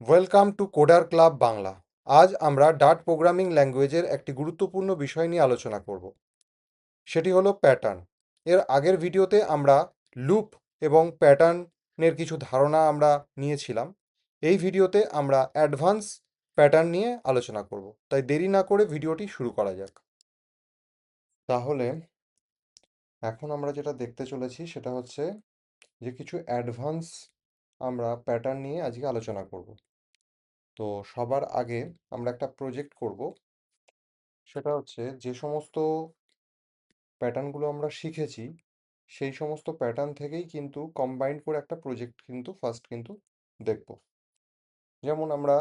Welcome to coder club Bangla. আজ আমরা dirt programming ল্যাঙ্গুয়েজের একটি গুরুত্বপূর্ণ বিষয় নিয়ে আলোচনা করব। সেটি হলো প্যাটার্ন। এর আগের ভিডিওতে আমরা লুপ এবং প্যাটার্নের কিছু ধারণা আমরা নিয়েছিলাম। এই ভিডিওতে আমরা অ্যাডভান্স প্যাটার্ন নিয়ে আলোচনা করব। তাই দেরি না করে ভিডিওটি শুরু করা যাক। তাহলে এখন আমরা যেটা দেখতে চলেছি সেটা হচ্ছে যে কিছু অ্যাডভান্স আমরা প্যাটার্ন নিয়ে আজকে আলোচনা করব। তো সবার আগে আমরা একটা প্রজেক্ট করব। সেটা হচ্ছে যে সমস্ত প্যাটার্নগুলো আমরা শিখেছি সেই সমস্ত প্যাটার্ন থেকেই কিন্তু কম্বাইন্ড করে একটা প্রজেক্ট কিন্তু ফার্স্ট কিন্তু দেখব। যেমন আমরা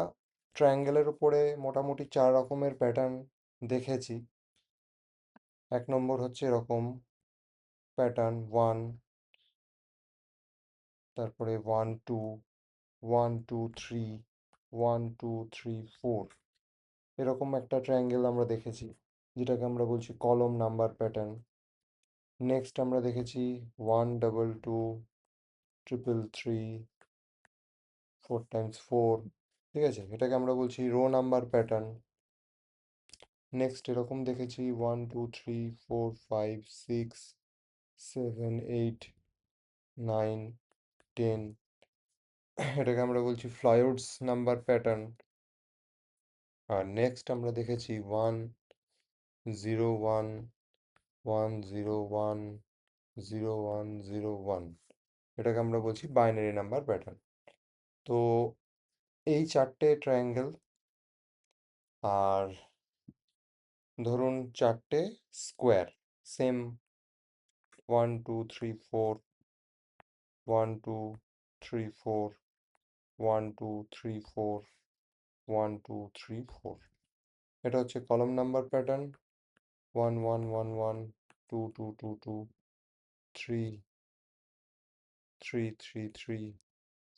ট্রায়াঙ্গেলের উপরে মোটামুটি 4 রকমের প্যাটার্ন দেখেছি। 1 নম্বর হচ্ছে এরকম প্যাটার্ন 1, তারপরে 1 2, 1 2 3, 1 2 3 4, এরকম একটা ট্রায়াঙ্গেল আমরা দেখেছি, যেটাকে আমরা বলছি কলম নাম্বার প্যাটার্ন। নেক্সট আমরা দেখেছি 1 2 2, 3 3 4 টাইমস 4, ঠিক আছে, এটাকে আমরা বলছি রো নাম্বার প্যাটার্ন। নেক্সট এরকম দেখেছি 1 2 3 4 5 6 7 8 9 10, এটাকে আমরা বলছি ফ্লাইওডস নাম্বার প্যাটার্ন। আর নেক্সট আমরা দেখেছি 1 0 1 1 0 1 0 1 0 1, এটাকে আমরা বলছি বাইনারি নাম্বার প্যাটার্ন। তো এই 4টে ট্রায়াঙ্গেল আর ধরুন 4টে স্কোয়ার, সেম 1 2 3 4, 1 2 3 4, 1 2 3 4, 1 2 3 4, এটা হচ্ছে কলাম নাম্বার প্যাটার্ন। 1 1 1 1, 2 2 2 2, 3 3 3 3,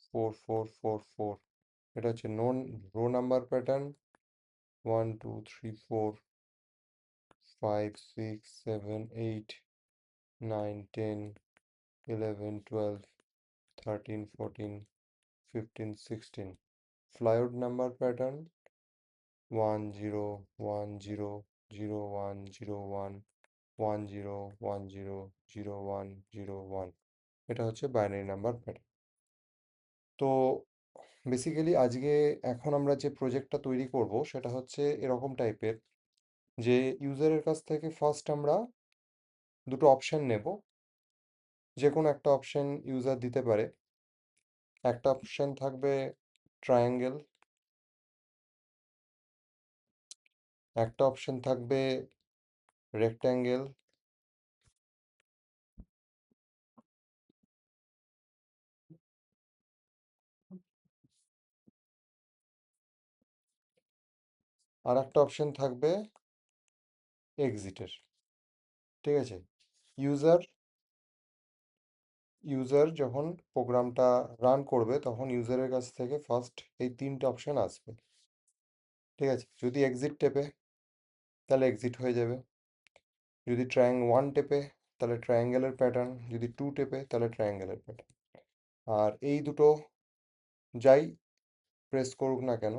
4 4 4 4, এটা হচ্ছে নন rho number pattern. 1 2 3 4, 5 6 7 8 9 10 11 12 13 14 15 16, ফ্লাইওড number pattern 1 0 1 0 0 1 0 1 1 0 1 0 0 1 0 1, এটা হচ্ছে বাইনারি নাম্বার প্যাটার্ন। তো বেসিক্যালি আজকে এখন আমরা যে প্রজেক্টটা তৈরি করব সেটা হচ্ছে এরকম টাইপের, যে ইউজারের কাছ থেকে ফার্স্ট আমরা দুটো অপশন নেব। যে কোনো একটা অপশন ইউজার দিতে পারে। একটা অপশন থাকবে ট্রায়াঙ্গেল, একটা অপশন থাকবে রেক্ট্যাঙ্গেল, আর একটা অপশন থাকবে এক্সিটের। ঠিক আছে, ইউজার ইউজার যখন প্রোগ্রামটা রান করবে তখন ইউজারের কাছ থেকে ফার্স্ট এই 3টে অপশন আসবে। ঠিক আছে, যদি এক্সিট টেপে তাহলে এক্সিট হয়ে যাবে, যদি ওয়ান টেপে তাহলে ট্রায়াঙ্গেলের প্যাটার্ন, যদি 2 টেপে তাহলে ট্রায়াঙ্গেলের প্যাটার্ন। আর এই দুটো যাই প্রেস করুক না কেন,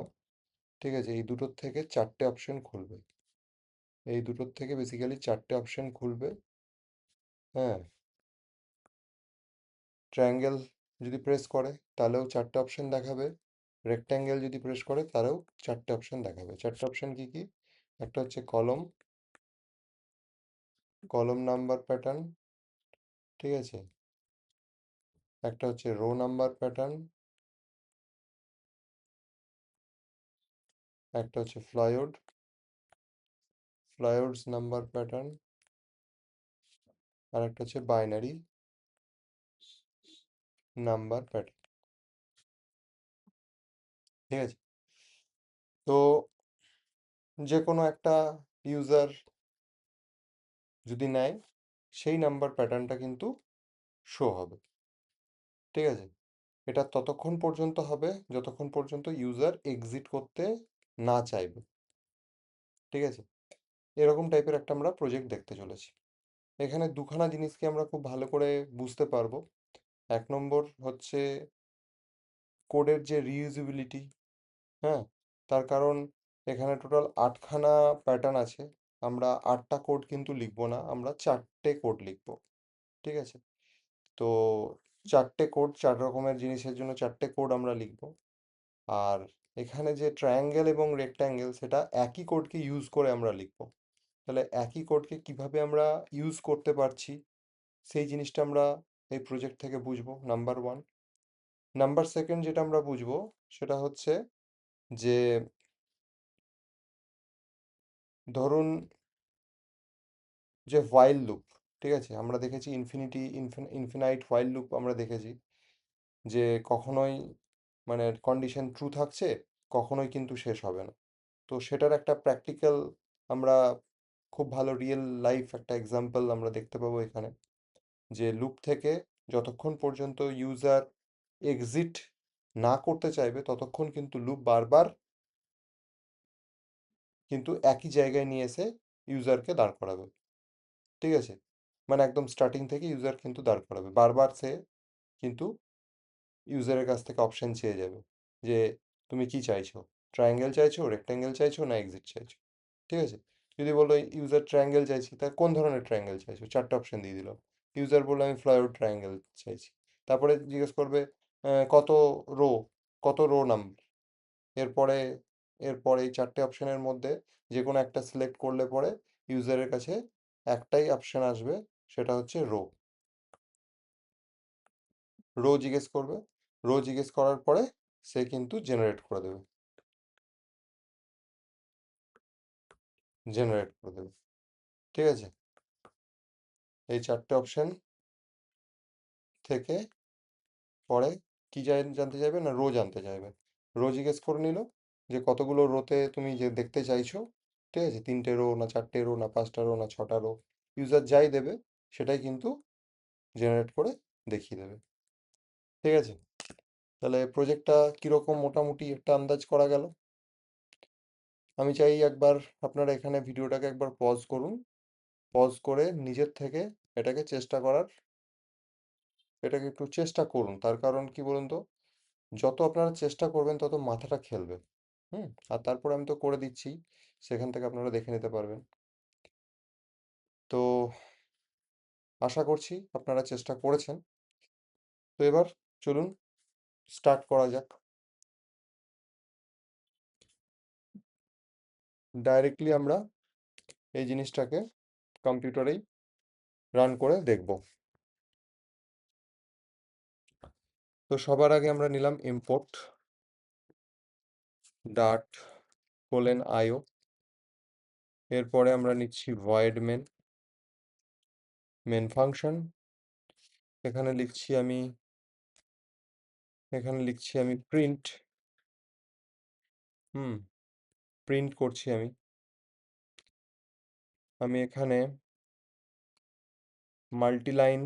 ঠিক আছে, এই দুটোর থেকে 4টে অপশন খুলবে। এই দুটোর থেকে বেসিক্যালি 4টে অপশন খুলবে। হ্যাঁ, ট্রায়াঙ্গেল যদি প্রেস করে তাহলেও 4টে অপশন দেখাবে, রেক্ট্যাঙ্গেল যদি প্রেস করে তাহলেও 4টে অপশন দেখাবে। 4টে অপশন কি কি? একটা হচ্ছে কলম, কলম নাম্বার প্যাটার্ন, ঠিক আছে, একটা হচ্ছে রো নাম্বার প্যাটার্ন, একটা হচ্ছে ফ্লাইওডস নাম্বার প্যাটার্ন, আর একটা হচ্ছে বাইনারি নাম্বার প্যাটার্ন। ঠিক আছে, তো যে কোনো একটা ইউজার যদি নেয় সেই নাম্বার প্যাটার্নটা কিন্তু শো হবে। ঠিক আছে, এটা ততক্ষণ পর্যন্ত হবে যতক্ষণ পর্যন্ত ইউজার এক্সিট করতে না চাইবে। ঠিক আছে, এরকম টাইপের একটা আমরা প্রজেক্ট দেখতে চলেছি। এখানে দুখানা জিনিসকে আমরা খুব ভালো করে বুঝতে পারবো। 1 নম্বর হচ্ছে কোডের যে রিইউজিবিলিটি, হ্যাঁ, তার কারণ এখানে টোটাল 8খানা প্যাটার্ন আছে। আমরা 8টা কোড কিন্তু লিখবো না, আমরা 4টে কোড লিখবো। ঠিক আছে? তো 4টে কোড, 4 রকমের জিনিসের জন্য 4টে কোড আমরা লিখবো। আর এখানে যে ট্রায়াঙ্গেল এবং রেক্ট্যাঙ্গেল, সেটা একই কোডকে ইউজ করে আমরা লিখবো। তাহলে একই কোডকে কিভাবে আমরা ইউজ করতে পারছি, সেই জিনিসটা আমরা এই প্রজেক্ট থেকে বুঝবো, নাম্বার ওয়ান। নাম্বার সেকেন্ড যেটা আমরা বুঝবো, সেটা হচ্ছে যে ধরুন যে হোয়াইল লুপ, ঠিক আছে, আমরা দেখেছি ইনফিনাইট হোয়াইল লুপ আমরা দেখেছি, যে কখনোই মানে কন্ডিশন ট্রু থাকছে, কখনোই কিন্তু শেষ হবে না। তো সেটার একটা প্র্যাকটিক্যাল, আমরা খুব ভালো রিয়েল লাইফ একটা এক্সাম্পল আমরা দেখতে পাবো এখানে, যে লুপ থেকে যতক্ষণ পর্যন্ত ইউজার এক্সিট না করতে চাইবে, ততক্ষণ কিন্তু লুপ বারবার কিন্তু একই জায়গায় নিয়ে এসে ইউজারকে দাঁড় করাবে। ঠিক আছে? মানে একদম স্টার্টিং থেকে ইউজার কিন্তু দাঁড় করাবে, বারবার সে কিন্তু ইউজারের কাছ থেকে অপশন চেয়ে যাবে, যে তুমি কি চাইছো, ট্রায়াঙ্গেল চাইছো, রেক্ট্যাঙ্গেল চাইছো, না এক্সিট চাইছো। ঠিক আছে? যদি বলো ইউজার ট্রায়াঙ্গেল চাইছি, তা কোন ধরনের ট্রায়াঙ্গেল চাইছো, 4টে অপশন দিয়ে দিল। ইউজার বললো আমি ফ্লাইওড ট্রায়াঙ্গেল চাইছি। তারপরে জিজ্ঞেস করবে কত রো, কত রো নাম্বার। এরপরে এরপরে এই 4টে অপশনের মধ্যে যে কোনো একটা সিলেক্ট করলে পরে ইউজারের কাছে একটাই অপশন আসবে, সেটা হচ্ছে রো। রো জিজ্ঞেস করবে, রো জিজ্ঞেস করার পরে সে কিন্তু জেনারেট করে দেবে, জেনারেট করে দেবে। ঠিক আছে? এই 4টে অপশন থেকে পরে কি জানতে চাইবে, না রো জানতে চাইবে। রো জিজ্ঞেস করে নিল যে কতগুলো রোতে তুমি যে দেখতে চাইছো। ঠিক আছে? 3টে রো, না 4টে রো, না 5টা রো, না 6টা রো। ইউজার যাই দেবে সেটাই কিন্তু জেনারেট করে দেখিয়ে দেবে। ঠিক আছে? তাহলে প্রজেক্টটা কীরকম মোটামুটি একটা আন্দাজ করা গেল। আমি চাই একবার আপনারা এখানে ভিডিওটাকে একবার পজ করুন, পজ করে নিজের থেকে এটাকে চেষ্টা করার, এটাকে একটু চেষ্টা করুন। তার কারণ কি বলুন তো, যত আপনারা চেষ্টা করবেন তত মাথাটা খেলবে। হুম। আর তারপরে আমি তো করে দিচ্ছি, সেখান থেকে আপনারা দেখে নিতে পারবেন। তো আশা করছি আপনারা চেষ্টা করেছেন। তো এবার চলুন স্টার্ট করা যাক। ডাইরেক্টলি আমরা এই জিনিসটাকে কম্পিউটারেই রান করে দেখব। তো সবার আগে আমরা নিলাম ইম্পোর্ট ডাট কোলেন আইও। এরপরে আমরা নিচ্ছি ভয়েড মেন ফাংশন। এখানে লিখছি আমি প্রিন্ট। হুম, প্রিন্ট করছি আমি। আমি এখানে মাল্টিলাইন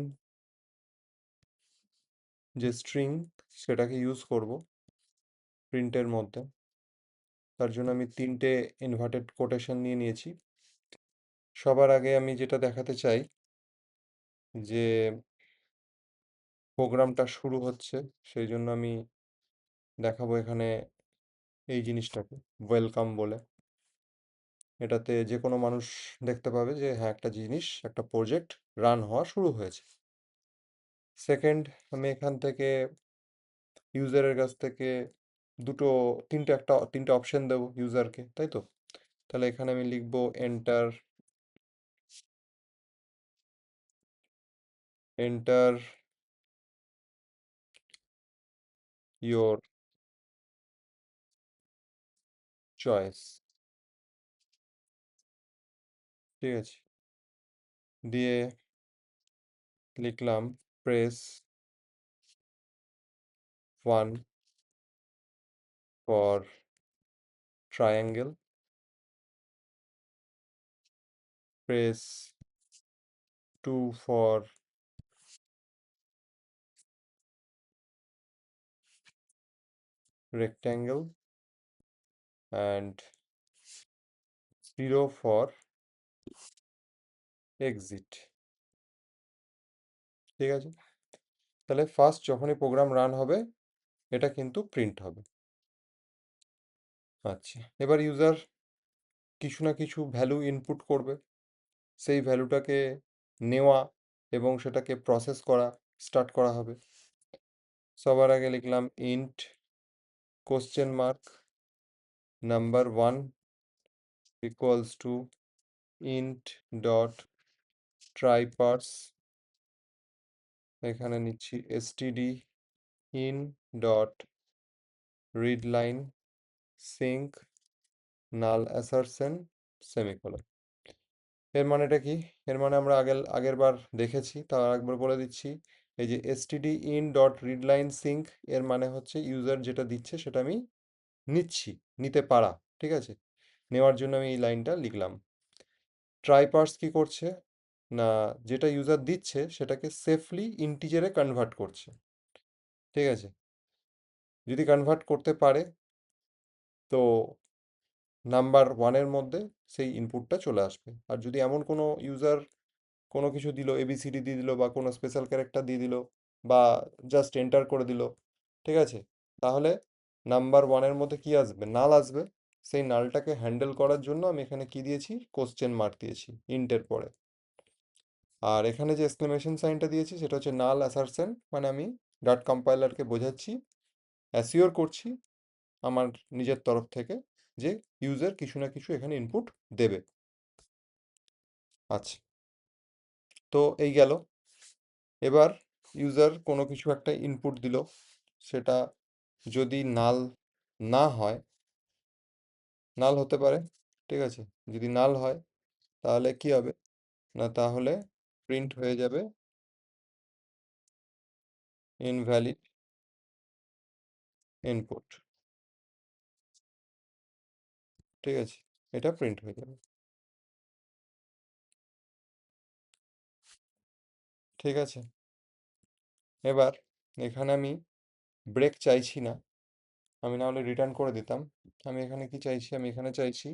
যে স্ট্রিং, সেটাকে ইউজ করব প্রিন্টের মধ্যে। তার জন্য আমি 3টে ইনভার্টেড কোটেশন নিয়ে নিয়েছি। সবার আগে আমি যেটা দেখাতে চাই, যে প্রোগ্রামটা শুরু হচ্ছে, সেই জন্য আমি দেখাবো এখানে এই জিনিসটাকে ওয়েলকাম বলে। এটাতে যে কোনো মানুষ দেখতে পাবে যে হ্যাঁ, একটা জিনিস, একটা প্রজেক্ট রান হওয়া শুরু হয়েছে। সেকেন্ড, আমি এখান থেকে ইউজারের কাছ থেকে দুটো, তিনটে অপশন দেবো ইউজারকে, তাই তো? তাহলে এখানে আমি লিখবো এন্টার ইয়োর চয়েস। ঠিক আছে? দিয়ে লিখলাম press 1 for triangle, press 2 for rectangle, and 0 for exit. ঠিক আছে? তাহলে ফার্স্ট যখনই প্রোগ্রাম রান হবে, এটা কিন্তু প্রিন্ট হবে। আচ্ছা, এবার ইউজার কিছু না কিছু ভ্যালু ইনপুট করবে, সেই ভ্যালুটাকে নেওয়া এবং সেটাকে প্রসেস করা স্টার্ট করা হবে। সবার আগে লিখলাম int question mark number 1 equals to int dot try parse, এখানে নিচ্ছি std in dot read line sync null assertion semicolon. এর মানেটা কি? এর মানে আমরা আগের বার দেখেছি, তা একবার বলে দিচ্ছি। এই যে std in dot read line sync, এর মানে হচ্ছে ইউজার যেটা দিচ্ছে সেটা আমি নিচ্ছি, নিতে পারা। ঠিক আছে, নেওয়ার জন্য আমি এই লাইনটা লিখলাম। ট্রাই পার্স কি করছে না, যেটা ইউজার দিচ্ছে সেটাকে সেফলি ইন্টিজারে কনভার্ট করছে। ঠিক আছে, যদি কনভার্ট করতে পারে তো নাম্বার ওয়ানের মধ্যে সেই ইনপুটটা চলে আসবে। আর যদি এমন কোনো ইউজার কোনো কিছু দিল, এবিসিডি দিয়ে দিল বা কোনো স্পেশাল ক্যারেক্টার দিয়ে দিল বা জাস্ট এন্টার করে দিল, ঠিক আছে, তাহলে নাম্বার ওয়ানের মধ্যে কি আসবে? নাল আসবে। সেই নালটাকে হ্যান্ডেল করার জন্য আমি এখানে কি দিয়েছি? কোশ্চেন মার্ক দিয়েছি ইন্টের পরে। আর এখানে যে এক্সক্লেমেশন সাইনটা দিয়েছি সেটা হচ্ছে নাল অ্যাসারশন, মানে আমি ডট কম্পাইলারকে বোঝাচ্ছি, অ্যাসিওর করছি আমার নিজের তরফ থেকে যে ইউজার কিছু না কিছু এখানে ইনপুট দেবে। আচ্ছা, তো এই গেল। এবার ইউজার কোনো কিছু একটা ইনপুট দিল, সেটা যদি নাল না হয়, নাল হতে পারে, ঠিক আছে, যদি নাল হয় তাহলে কি হবে না, তাহলে প্রিন্ট হয়ে যাবে ইনভ্যালিড ইনপুট। ঠিক আছে, এটা প্রিন্ট হয়ে যাবে। ঠিক আছে, এবার এখানে আমি ব্রেক চাইছি না, আমি না হলে রিটার্ন করে দিতাম। আমি এখানে কি চাইছি? আমি এখানে চাইছি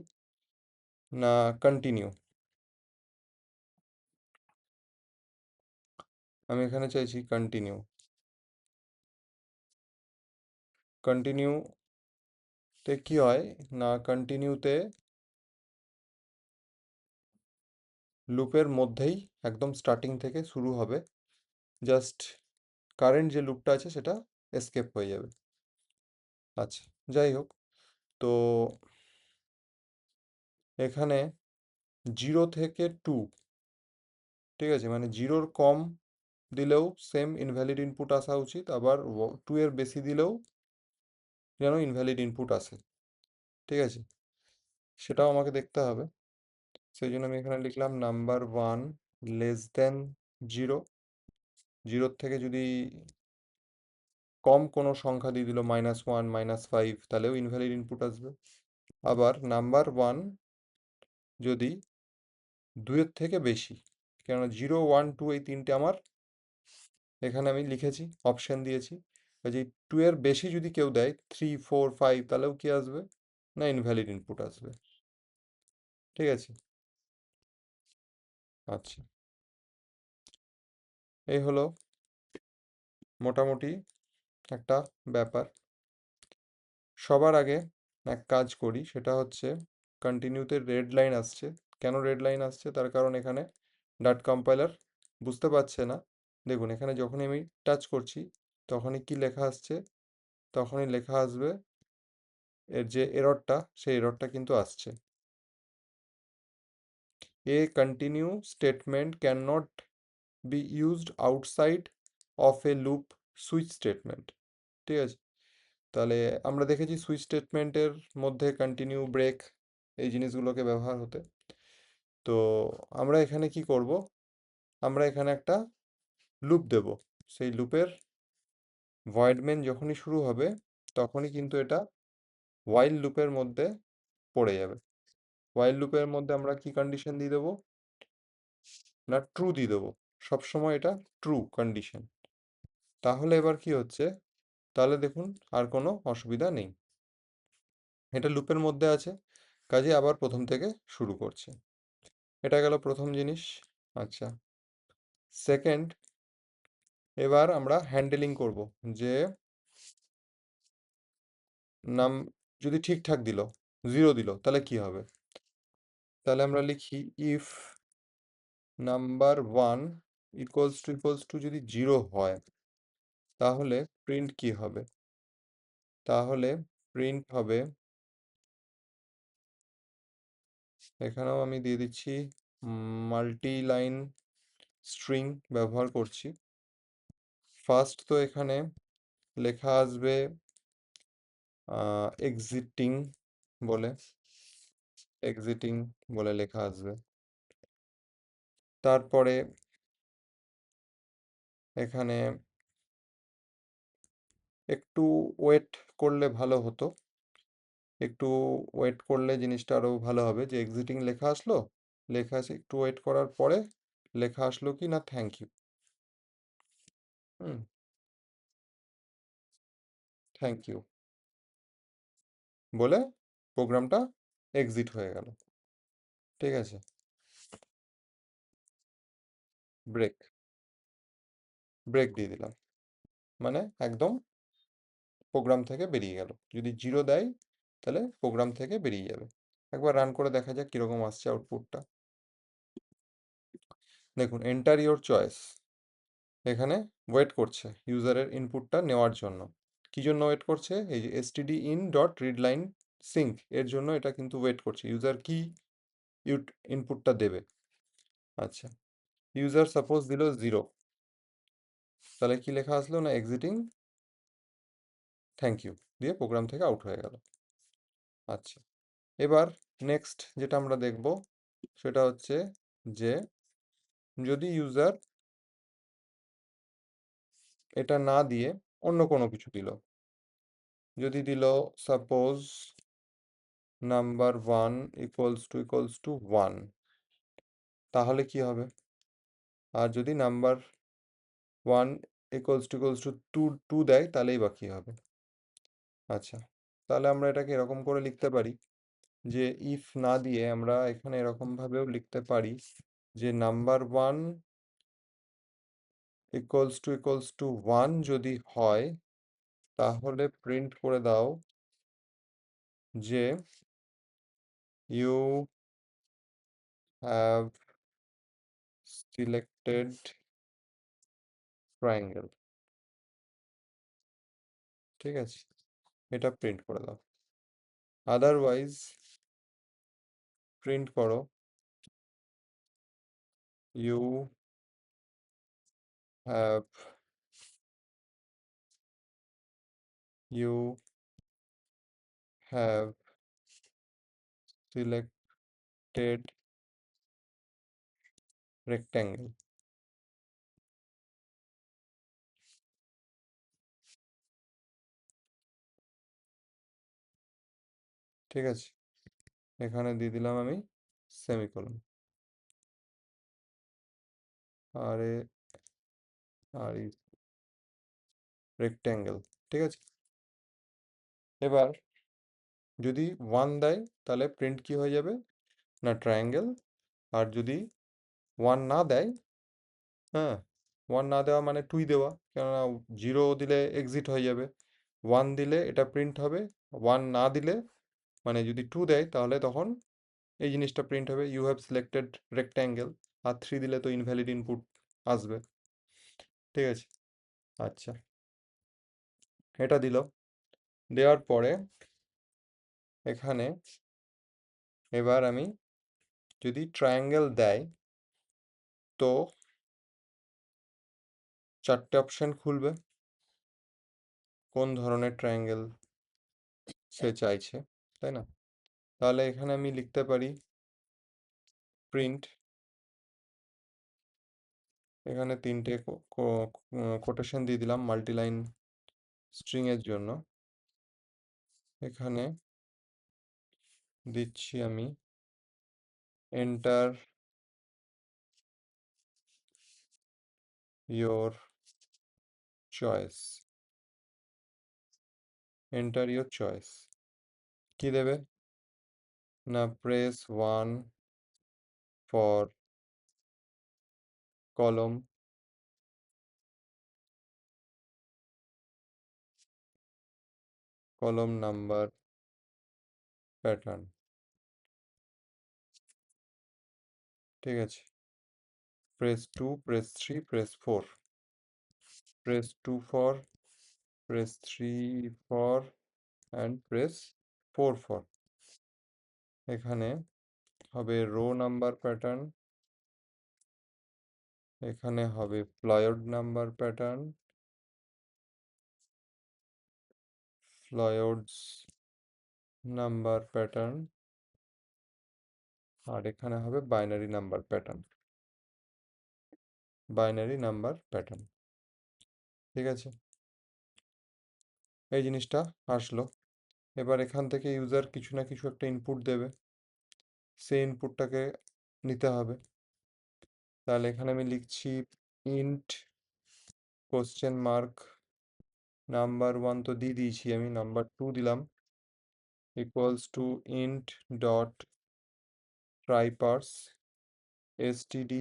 না কন্টিনিউ, আমি এখানে চাইছি কন্টিনিউ। কন্টিনিউতে কি হয় না, কন্টিনিউতে লুপের মধ্যেই একদম স্টার্টিং থেকে শুরু হবে, জাস্ট কারেন্ট যে লুপটা আছে সেটা এসকেপ হয়ে যাবে। আচ্ছা, যাই হোক, তো এখানে 0 থেকে 2, ঠিক আছে, মানে 0-র কম দিলেও সেম ইনভ্যালিড ইনপুট আসা উচিত, আবার 2 এর বেশি দিলেও যেন ইনভ্যালিড ইনপুট আসে। ঠিক আছে, সেটাও আমাকে দেখতে হবে। সেই জন্য আমি এখানে লিখলাম নাম্বার 1 লেস দেন 0, 0-র থেকে যদি কম কোনো সংখ্যা দিয়ে দিল, -1 -5, তাহলেও ইনভ্যালিড ইনপুট আসবে। আবার নাম্বার 1 যদি 2-এর থেকে বেশি, কেননা 0 1 2 এই তিনটে আমার এখানে আমি লিখেছি, অপশন দিয়েছি, কাজে 2 এর বেশি যদি কেউ দেয় 3 4 5, তাহলেও কি আসবে না ইনভ্যালিড ইনপুট আসবে। ঠিক আছে, আচ্ছা, এই হলো মোটামুটি একটা ব্যাপার। সবার আগে এক কাজ করি, সেটা হচ্ছে কন্টিনিউতে রেড লাইন আসছে। কেন রেড লাইন আসছে? তার কারণ এখানে ডট কম্পাইলার বুঝতে পারছে না। দেখুন এখানে যখনই আমি টাচ করছি তখনই কি লেখা আসছে, তখনই লেখা আসবে এর যে এররটা, সেই এররটা কিন্তু আসছে, a continue statement cannot be used outside of a loop switch statement. ঠিক আছে, তাহলে আমরা দেখেছি সুইচ স্টেটমেন্টের মধ্যে কন্টিনিউ, ব্রেক, এই জিনিসগুলোকে ব্যবহার হতে। তো আমরা এখানে কি করব, আমরা এখানে একটা লুপ দেব, সেই লুপের ভয়েড মেন যখনই শুরু হবে তখনই কিন্তু এটা ওয়াইল লুপের মধ্যে পড়ে যাবে। ওয়াইল লুপের মধ্যে আমরা কি কন্ডিশন দিয়ে দেবো না, ট্রু দিয়ে দেবো, সবসময় এটা ট্রু কন্ডিশন। তাহলে এবার কি হচ্ছে, তাহলে দেখুন আর কোনো অসুবিধা নেই, এটা লুপের মধ্যে আছে, কাজে আবার প্রথম থেকে শুরু করছে। এটা গেল প্রথম জিনিস। আচ্ছা, সেকেন্ড, এবার আমরা হ্যান্ডেলিং করব, যে নাম যদি ঠিকঠাক দিল, জিরো দিল, তাহলে কি হবে? তাহলে আমরা লিখি if number one equals two যদি জিরো হয়, তাহলে প্রিন্ট কি হবে? তাহলে প্রিন্ট হবে, এখানেও আমি দিয়ে দিচ্ছি মাল্টি লাইন স্ট্রিং ব্যবহার করছি। ফার্স্ট তো এখানে লেখা আসবে এক্সিটিং বলে, এক্সিটিং বলে লেখা আসবে। তারপরে এখানে একটু ওয়েট করলে ভালো হতো, একটু ওয়েট করলে জিনিসটা আরো ভালো হবে, যে এক্সিটিং লেখা আসলো, লেখা আছে একটু ওয়েট করার পরে লেখা আসলো কি না thank you. Hmm, thank you বলে প্রোগ্রামটা এক্সিট হয়ে গেল। ঠিক আছে, ব্রেক, ব্রেক দিয়ে দিলাম, মানে একদম প্রোগ্রাম থেকে বেরিয়ে গেল। যদি জিরো দেয় তাহলে প্রোগ্রাম থেকে বেরিয়ে যাবে। একবার রান করে দেখা যাক কীরকম আসছে আউটপুটটা। দেখুন, এন্টার ইওর চয়েস, এখানে ওয়েট করছে ইউজারের ইনপুটটা নেওয়ার জন্য। কি জন্য ওয়েট করছে? এই যে std in dot read line sync, এর জন্য এটা কিন্তু ওয়েট করছে ইউজার কি ইনপুটটা দেবে। আচ্ছা, ইউজার সাপোজ দিল জিরো, তাহলে কি লেখা আসলো না এক্সিটিং থ্যাংক ইউ দিয়ে প্রোগ্রাম থেকে আউট হয়ে গেল। আচ্ছা, এবার নেক্সট যেটা আমরা দেখব সেটা হচ্ছে যে যদি ইউজার এটা না দিয়ে অন্য কোনো কিছু দিল, যদি দিল suppose number one equals to one, তাহলে কি হবে? আর যদি number one equals to two two দেয় তাহলেই বা কী হবে? আচ্ছা, তাহলে আমরা এটাকে এরকম করে লিখতে পারি যে ইফ না দিয়ে আমরা এখানে এরকমভাবেও লিখতে পারি যে number one equals to one যদি হয়, তাহলে প্রিন্ট করে দাও যে ইউ হ্যাভ সিলেক্টেড ট্রায়াঙ্গেল। ঠিক আছে, এটা প্রিন্ট করে দাও। আদারওয়াইজ প্রিন্ট করো you have you have selected rectangle. ঠিক আছে, এখানে দিয়ে দিলাম আমি সেমিকোলন। আরে আর রেক্ট্যাঙ্গেল। ঠিক আছে, এবার যদি ওয়ান দেয় তাহলে প্রিন্ট কি হয়ে যাবে না ট্রায়াঙ্গেল। আর যদি ওয়ান না দেয়, হ্যাঁ, ওয়ান না দেওয়া মানে টুই দেওয়া, কেননা জিরো দিলে এক্সিট হয়ে যাবে, ওয়ান দিলে এটা প্রিন্ট হবে, ওয়ান না দিলে মানে যদি টু দেয় তাহলে তখন এই জিনিসটা প্রিন্ট হবে ইউ হ্যাভ সিলেক্টেড রেক্ট্যাঙ্গেল। আর থ্রি দিলে তো ইনভ্যালিড ইনপুট আসবে। ঠিক আছে, আচ্ছা, এটা দিল, দেওয়ার পরে এখানে এবার আমি যদি ট্রায়াঙ্গেল দেয় তো চারটে অপশান খুলবে, কোন ধরনের ট্রায়াঙ্গেল সে চাইছে, তাই না? তাহলে এখানে আমি লিখতে পারি প্রিন্ট, এখানে তিনটে কোটেশন দিয়ে দিলাম মাল্টিলাইন স্ট্রিং এর জন্য। এখানে দিচ্ছি আমি enter your choice, enter your choice কি দেবে না press one for column number pattern. ঠিক আছে, press 2, press 3, press 4, press 2 for, press 3 for, and press 4 for. এখানে হবে রো নাম্বার প্যাটার্ন, এখানে হবে Floyd number pattern, Floyd's number pattern, আর এখানে হবে binary number pattern, binary number pattern. ঠিক আছে, এই জিনিসটা আসলো। এবার এখান থেকে ইউজার কিছু না কিছু একটা ইনপুট দেবে, সেই ইনপুটটাকে নিতে হবে। তাহলে এখানে আমি লিখছি ইন্ট কোশ্চেন মার্ক নাম্বার 1 তো দিয়ে দিয়েছি, আমি নাম্বার 2 দিলাম, equals to int dot try parse std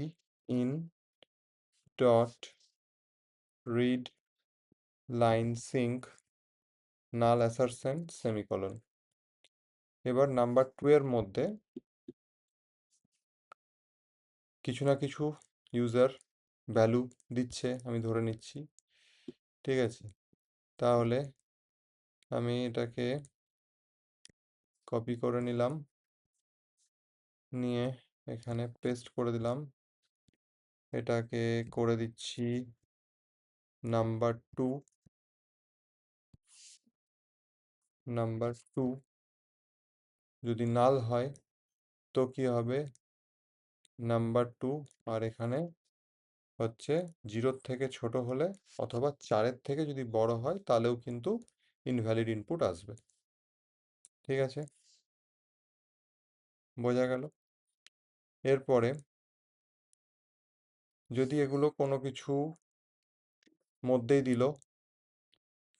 in dot read line sync null assertion semicolon. এবার নাম্বার 2 এর মধ্যে কিছু না কিছু ইউজার ভ্যালু দিচ্ছে, আমি ধরে নিচ্ছি। ঠিক আছে, তাহলে আমি এটাকে কপি করে নিলাম, নিয়ে এখানে পেস্ট করে দিলাম, এটাকে করে দিচ্ছি নাম্বার 2, নাম্বার 2 যদি নাল হয় তো কি হবে, নাম্বার 2 আর এখানে হচ্ছে 0 থেকে ছোট হলে অথবা 4-এর থেকে যদি বড় হয় তাহলেও কিন্তু ইনভ্যালিড ইনপুট আসবে। ঠিক আছে, বোঝা গেল? এরপরে যদি এগুলো কোনো কিছু মধ্যেই দিল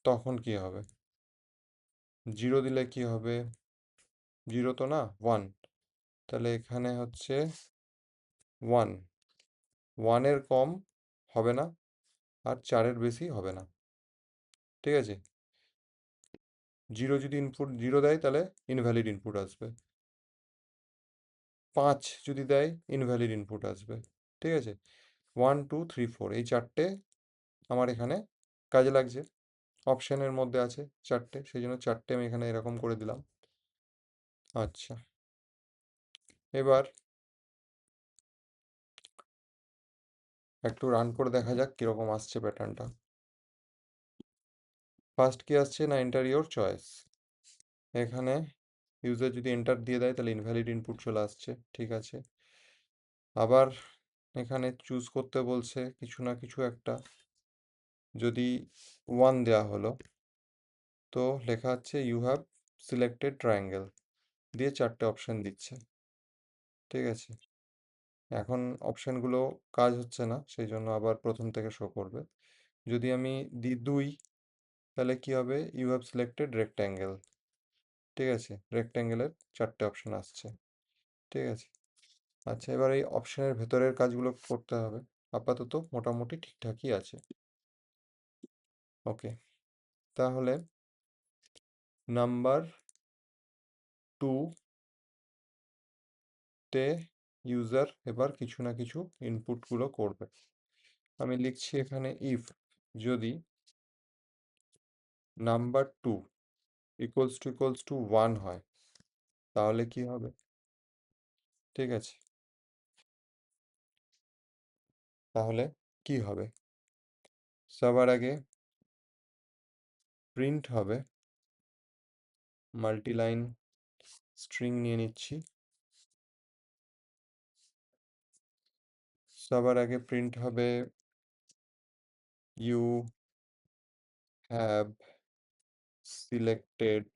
তখন কি হবে? 0 দিলে কি হবে? 0 তো না, 1, তাহলে এখানে হচ্ছে 1, 1-এর কম হবে না আর 4-এর বেশি হবে না। ঠিক আছে, 0 যদি ইনপুট 0 দেয় তাহলে ইনভ্যালিড ইনপুট আসবে, 5 যদি দেয় ইনভ্যালিড ইনপুট আসবে। ঠিক আছে, 1, 2, 3, 4 এই 4টে আমার এখানে কাজে লাগছে, অপশানের মধ্যে আছে 4টে, সেই জন্য 4টে আমি এখানে এরকম করে দিলাম। আচ্ছা, এবার একটু রান করে দেখা যাক কীরকম আসছে প্যাটার্নটা। ফার্স্ট কি আসছে না, এন্টার ইওর চয়েস। এখানে ইউজার যদি এন্টার দিয়ে দেয় তাহলে ইনভ্যালিড ইনপুট চলে আসছে। ঠিক আছে, আবার এখানে চুজ করতে বলছে কিছু না কিছু একটা, যদি 1 দেওয়া হলো তো লেখা আছে ইউ হ্যাভ সিলেক্টেড ট্রায়াঙ্গেল, দিয়ে 4টে অপশান দিচ্ছে। ঠিক আছে, এখন অপশানগুলো কাজ হচ্ছে না, সেই জন্য আবার প্রথম থেকে শো করবে। যদি আমি দিই 2 তাহলে কি হবে, ইউ হ্যাভ সিলেক্টেড রেক্ট্যাঙ্গেল। ঠিক আছে, রেক্ট্যাঙ্গেলের 4টে অপশান আসছে। ঠিক আছে, আচ্ছা, এবার এই অপশানের ভেতরের কাজগুলো করতে হবে। আপাতত মোটামুটি ঠিকঠাকই আছে। ওকে, তাহলে নাম্বার 2 তে ইউজার এবার কিছু না কিছু ইনপুটগুলো করবে। আমি লিখছি এখানে ইফ যদি নাম্বার 2 ইকুয়ালস টু 1 হয় তাহলে কি হবে? ঠিক আছে, তাহলে কি হবে? সবার আগে প্রিন্ট হবে, মাল্টিলাইন স্ট্রিং নিয়ে নিচ্ছি, সবার আগে প্রিন্ট হবে you have selected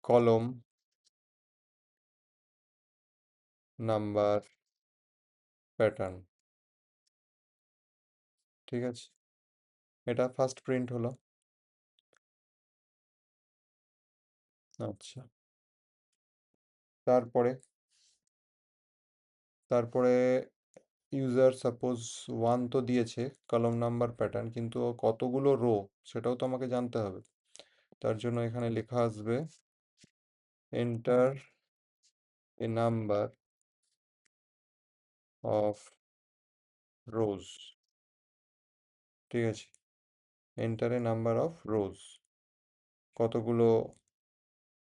column number pattern. ঠিক আছে, এটা ফার্স্ট প্রিন্ট হলো। আচ্ছা, তারপরে তারপরে ইউজার সাপোজ 1 তো দিয়েছে কলম নাম্বার প্যাটার্ন, কিন্তু ও কতগুলো রো সেটাও তো আমাকে জানতে হবে। তার জন্য এখানে লেখা আসবে enter a number of rose. ঠিক আছে, enter a number of rose, কতগুলো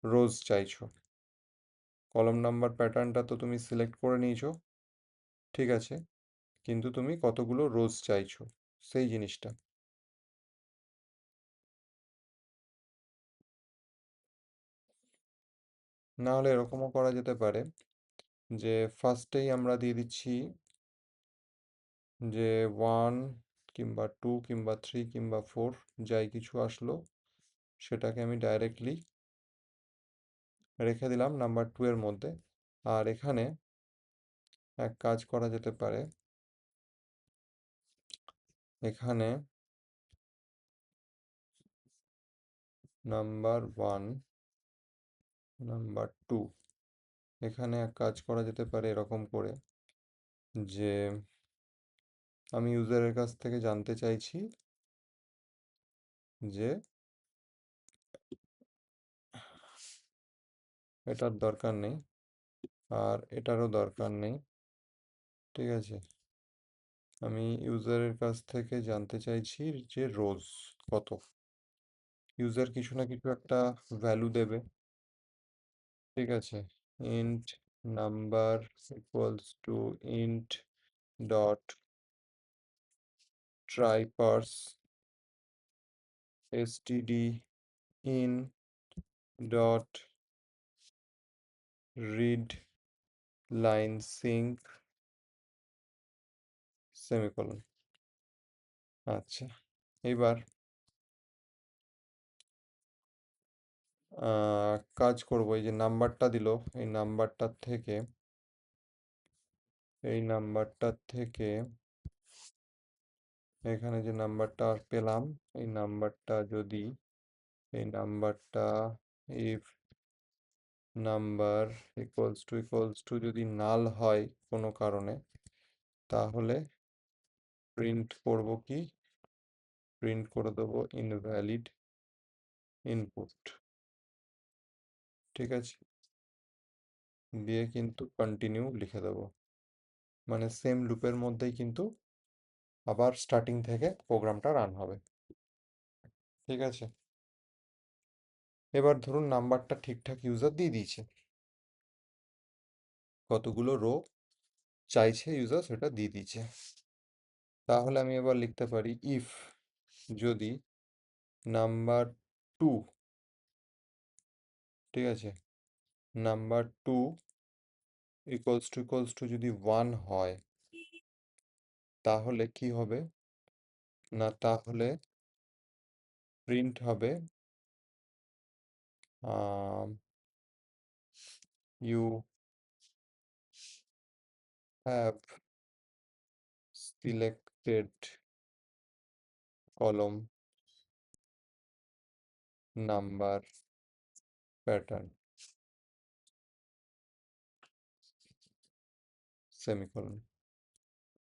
রোজ চাইছো। কলম নাম্বার প্যাটার্নটা তো তুমি সিলেক্ট করে নিয়েছো, ঠিক আছে, কিন্তু তুমি কতগুলো রোজ চাইছো সেই জিনিসটা। না হলে এরকমও করা যেতে পারে যে ফার্স্টেই আমরা দিয়ে দিচ্ছি যে 1 কিংবা 2 কিংবা 3 কিংবা 4 যাই কিছু আসলো সেটাকে আমি ডাইরেক্টলি রেখে দিলাম নাম্বার 2 এর মধ্যে। আর এখানে এক কাজ করা যেতে পারে, এখানে নাম্বার 1 নাম্বার 2, এখানে এক কাজ করা যেতে পারে এরকম করে যে আমি ইউজারের কাছ থেকে জানতে চাইছি যে এটার দরকার নেই আর এটারও দরকার নেই, ঠিক আছে, আমি ইউজারের কাছ থেকে জানতে চাইছি যে রোজ কত। ইউজার কিছু না কিছু একটা ভ্যালু দেবে, ঠিক আছে, int number equals to int dot try parse std in dot read line sync semicolon. আচ্ছা, এবার কাজ করব, এই যে নাম্বারটা দিল এই নাম্বারটার থেকে এখানে যে নাম্বারটা পেলাম এই নাম্বারটা যদি এই নাম্বারটা ইফ নাম্বার ইকুয়ালস টু যদি নাল হয় কোনো কারণে, তাহলে প্রিন্ট করব কি, প্রিন্ট করে দেবো ইনভ্যালিড ইনপুট, ঠিক আছে, দিয়ে কিন্তু কন্টিনিউ লিখে দেবো, মানে সেম লুপের মধ্যেই কিন্তু আবার স্টার্টিং থেকে প্রোগ্রামটা রান হবে, ঠিক আছে। এবার ধরুন নাম্বারটা ঠিকঠাক ইউজার দিয়ে দিয়েছে, কতগুলো রো চাইছে ইউজার সেটা দিয়ে দিয়েছে, তাহলে আমি এবার লিখতে পারি ইফ যদি নাম্বার 2, ঠিক আছে, নাম্বার 2 ইকুয়ালস টু যদি 1 হয়, তাহলে কি হবে না, তাহলে প্রিন্ট হবে you have selected column number pattern semicolon.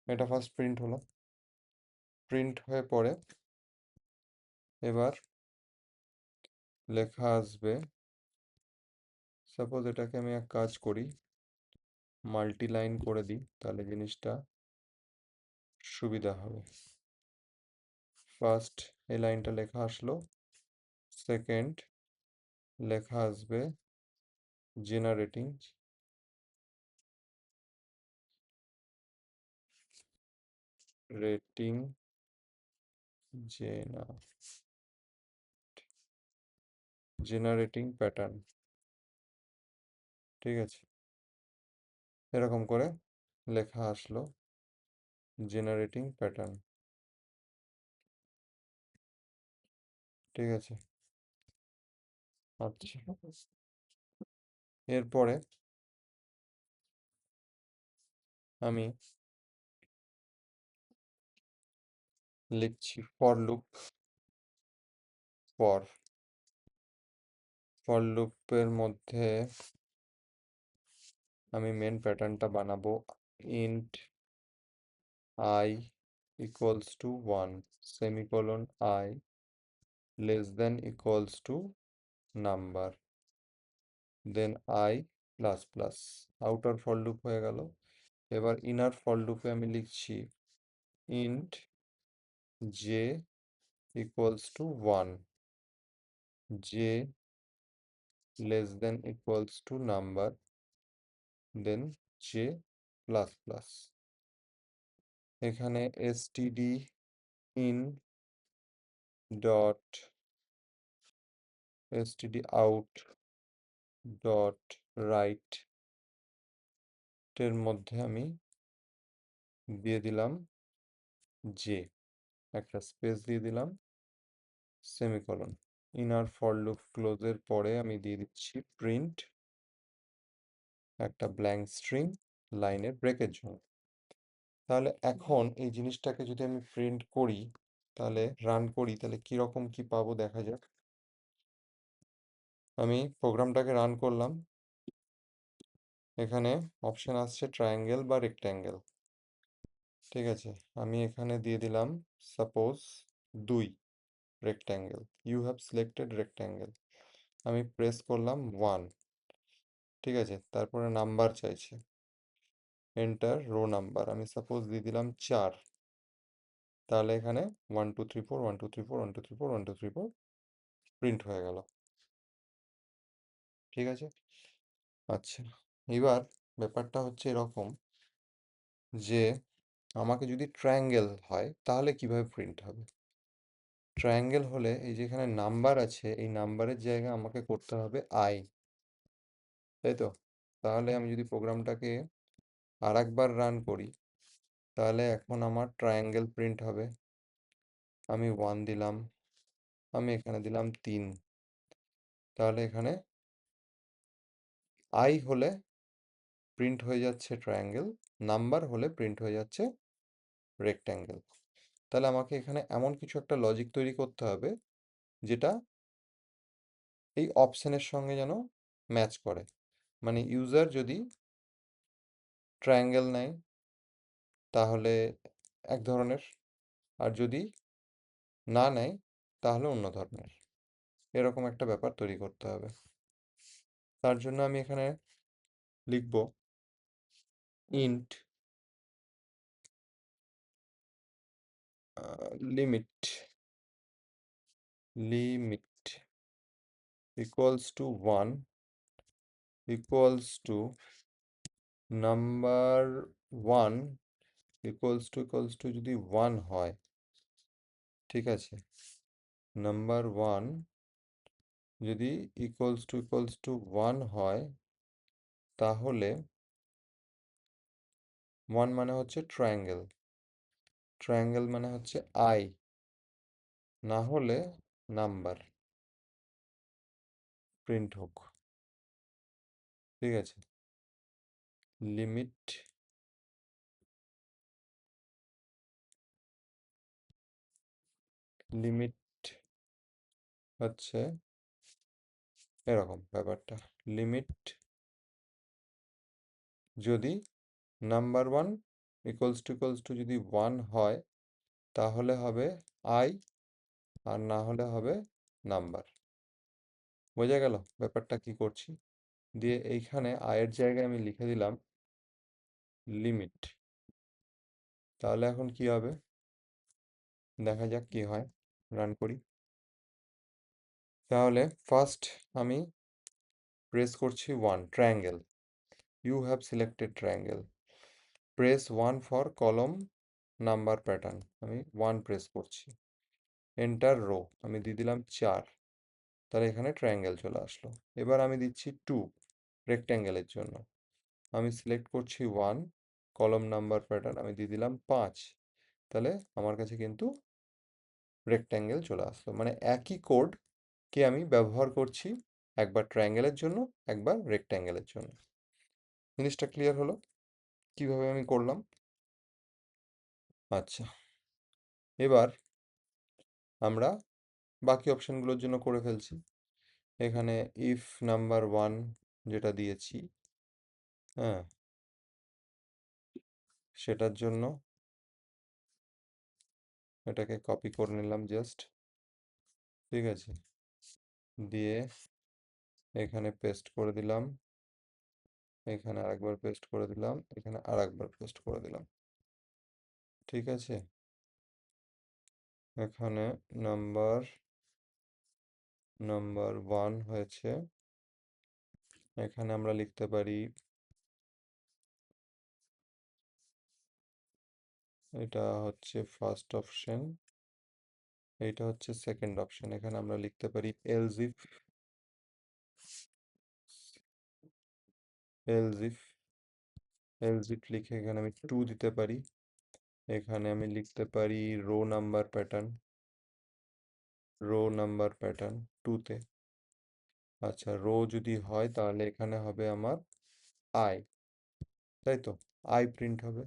এটা ফার্স্ট প্রিন্ট হলো, প্রিন্ট হয়ে পরে এবার লেখা আসবে, সাপোজ এটাকে আমি এক কাজ করি মাল্টি লাইন করে দিই, তাহলে জিনিসটা সুবিধা হবে। ফার্স্ট এই লাইনটা লেখা আসলো, সেকেন্ড লেখা আসবে জেনারেটিং রেটিং জেনা জেনারেটিং প্যাটার্ন, ঠিক আছে, এরকম করে লেখা আসলো জেনারেটিং প্যাটার্ন, ঠিক আছে। আচ্ছা, এরপরে আমি লিখছি ফর লুপ, ফর ফর লুপের মধ্যে আমি মেন প্যাটার্নটা বানাবো int I equals to 1 semicolon I less than equals to number, then I plus plus, outer for loop হয়ে গেল। এবার ইনার ফর লুপে আমি লিখছি int J equals to 1, J less than equals to number, then J plus plus. এখানে std in dot std out dot write এর মধ্যে আমি দিয়ে দিলাম জে, একটা স্পেস দিয়ে দিলাম, সেমিকোলন। ইনার ফর লুপ ক্লোজের পরে আমি দিয়ে দিচ্ছি প্রিন্ট, একটা ব্ল্যাঙ্ক স্ট্রিং লাইনের ব্রেকের জন্য। তাহলে এখন এই জিনিসটাকে যদি আমি প্রিন্ট করি, তাহলে রান করি, তাহলে কিরকম কি পাবো দেখা যাক। আমি প্রোগ্রামটাকে রান করলাম, এখানে অপশন আসছে ট্রায়াঙ্গেল বা রেক্ট্যাঙ্গেল। ঠিক আছে, আমি এখানে দিয়ে দিলাম suppose 2 rectangle, you have selected rectangle. আমি প্রেস করলাম 1, ঠিক আছে, তারপরে নাম্বার চাইছে, এন্টার রো নাম্বার, আমি সাপোজ দিয়ে দিলাম 4। তাহলে এখানে 1 2 3 4 1 2 3 4 1 2 3 4 1 2 3 4 প্রিন্ট হয়ে গেল। ঠিক আছে, আচ্ছা, এবার ব্যাপারটা হচ্ছে এরকম যে আমাকে যদি ট্রায়াঙ্গেল হয় তাহলে কিভাবে প্রিন্ট হবে। ট্রায়াঙ্গেল হলে এই যে এখানে নাম্বার আছে, এই নাম্বারের জায়গায় আমাকে করতে হবে আই, তাই তো। তাহলে আমি যদি প্রোগ্রামটাকে আর একবার রান করি, তাহলে এখন আমার ট্রায়াঙ্গেল প্রিন্ট হবে। আমি 1 দিলাম, আমি এখানে দিলাম 3, তাহলে এখানে আই হলে প্রিন্ট হয়ে যাচ্ছে ট্রায়াঙ্গেল, নাম্বার হলে প্রিন্ট হয়ে যাচ্ছে রেক্ট্যাঙ্গেল। তাহলে আমাকে এখানে এমন কিছু একটা লজিক তৈরি করতে হবে যেটা এই অপশনের সঙ্গে যেন ম্যাচ করে। মানে ইউজার যদি ট্রায়াঙ্গেল নেয় তাহলে এক ধরনের, আর যদি না নেয় তাহলে অন্য ধরনের, এরকম একটা ব্যাপার তৈরি করতে হবে। তার জন্য আমি এখানে লিখব int limit, limit equals to 1 equals to number 1 equals two যদি 1 হয়, ঠিক আছে, নাম্বার 1 যদি ইকুয়ালস টু 1 হয়, তাহলে 1 মানে হচ্ছে ট্রায়াঙ্গেল, ট্রায়াঙ্গেল মানে হচ্ছে আই, না হলে নাম্বার প্রিন্ট হোক। ঠিক আছে, লিমিট লিমিট হচ্ছে এরকম ব্যাপারটা, লিমিট যদি নাম্বার 1 ইকুয়ালস টু যদি 1 হয় তাহলে হবে আই, আর না হলে হবে নাম্বার। বোঝা গেল ব্যাপারটা কি করছি। দিয়ে এইখানে আয়ের জায়গায় আমি লিখে দিলাম লিমিট। তাহলে এখন কি হবে দেখা যাক কি হয়, রান করি। তাহলে ফার্স্ট আমি প্রেস করছি 1 triangle, you have selected triangle, press 1 for column number pattern, আমি 1 প্রেস করছি, এন্টার রো, আমি দিয়ে দিলাম 4, তাহলে এখানে ট্রায়াঙ্গেল চলে আসলো। এবার আমি দিচ্ছি 2 রেক্ট্যাঙ্গেলের জন্য, আমি সিলেক্ট করছি 1 কলম নাম্বার প্যাটার্ন, আমি দিয়ে দিলাম 5, তাহলে আমার কাছে কিন্তু রেক্ট্যাঙ্গেল চলে আসলো। মানে একই কোড কে আমি ব্যবহার করছি একবার ট্রায়াঙ্গেলের জন্য, একবার রেক্ট্যাঙ্গেলের জন্য। জিনিসটা ক্লিয়ার হলো কিভাবে আমি করলাম। আচ্ছা, এবার আমরা বাকি অপশনগুলোর জন্য করে ফেলছি। এখানে ইফ নাম্বার 1 যেটা দিয়েছি, হ্যাঁ, সেটার জন্য এটাকে কপি করে নিলাম জাস্ট, ঠিক আছে, দিয়ে এখানে পেস্ট করে দিলাম, এখানে আরেকবার পেস্ট করে দিলাম, এখানে আরেকবার পেস্ট করে দিলাম। ঠিক আছে, এখানে নাম্বার নাম্বার 1 হয়েছে। এখানে আমরা লিখতে পারি, এটা হচ্ছে ফার্স্ট অপশন, এইটা হচ্ছে সেকেন্ড অপশন। এখানে আমরা লিখতে পারি এলজিফ, এলজিফ, এলজিফ লিখে এখানে আমি 2 দিতে পারি। এখানে আমি লিখতে পারি rho number pattern, rho number pattern 2 তে। আচ্ছা, রো যদি হয় তাহলে এখানে হবে আমার আই, তাই তো, আই প্রিন্ট হবে।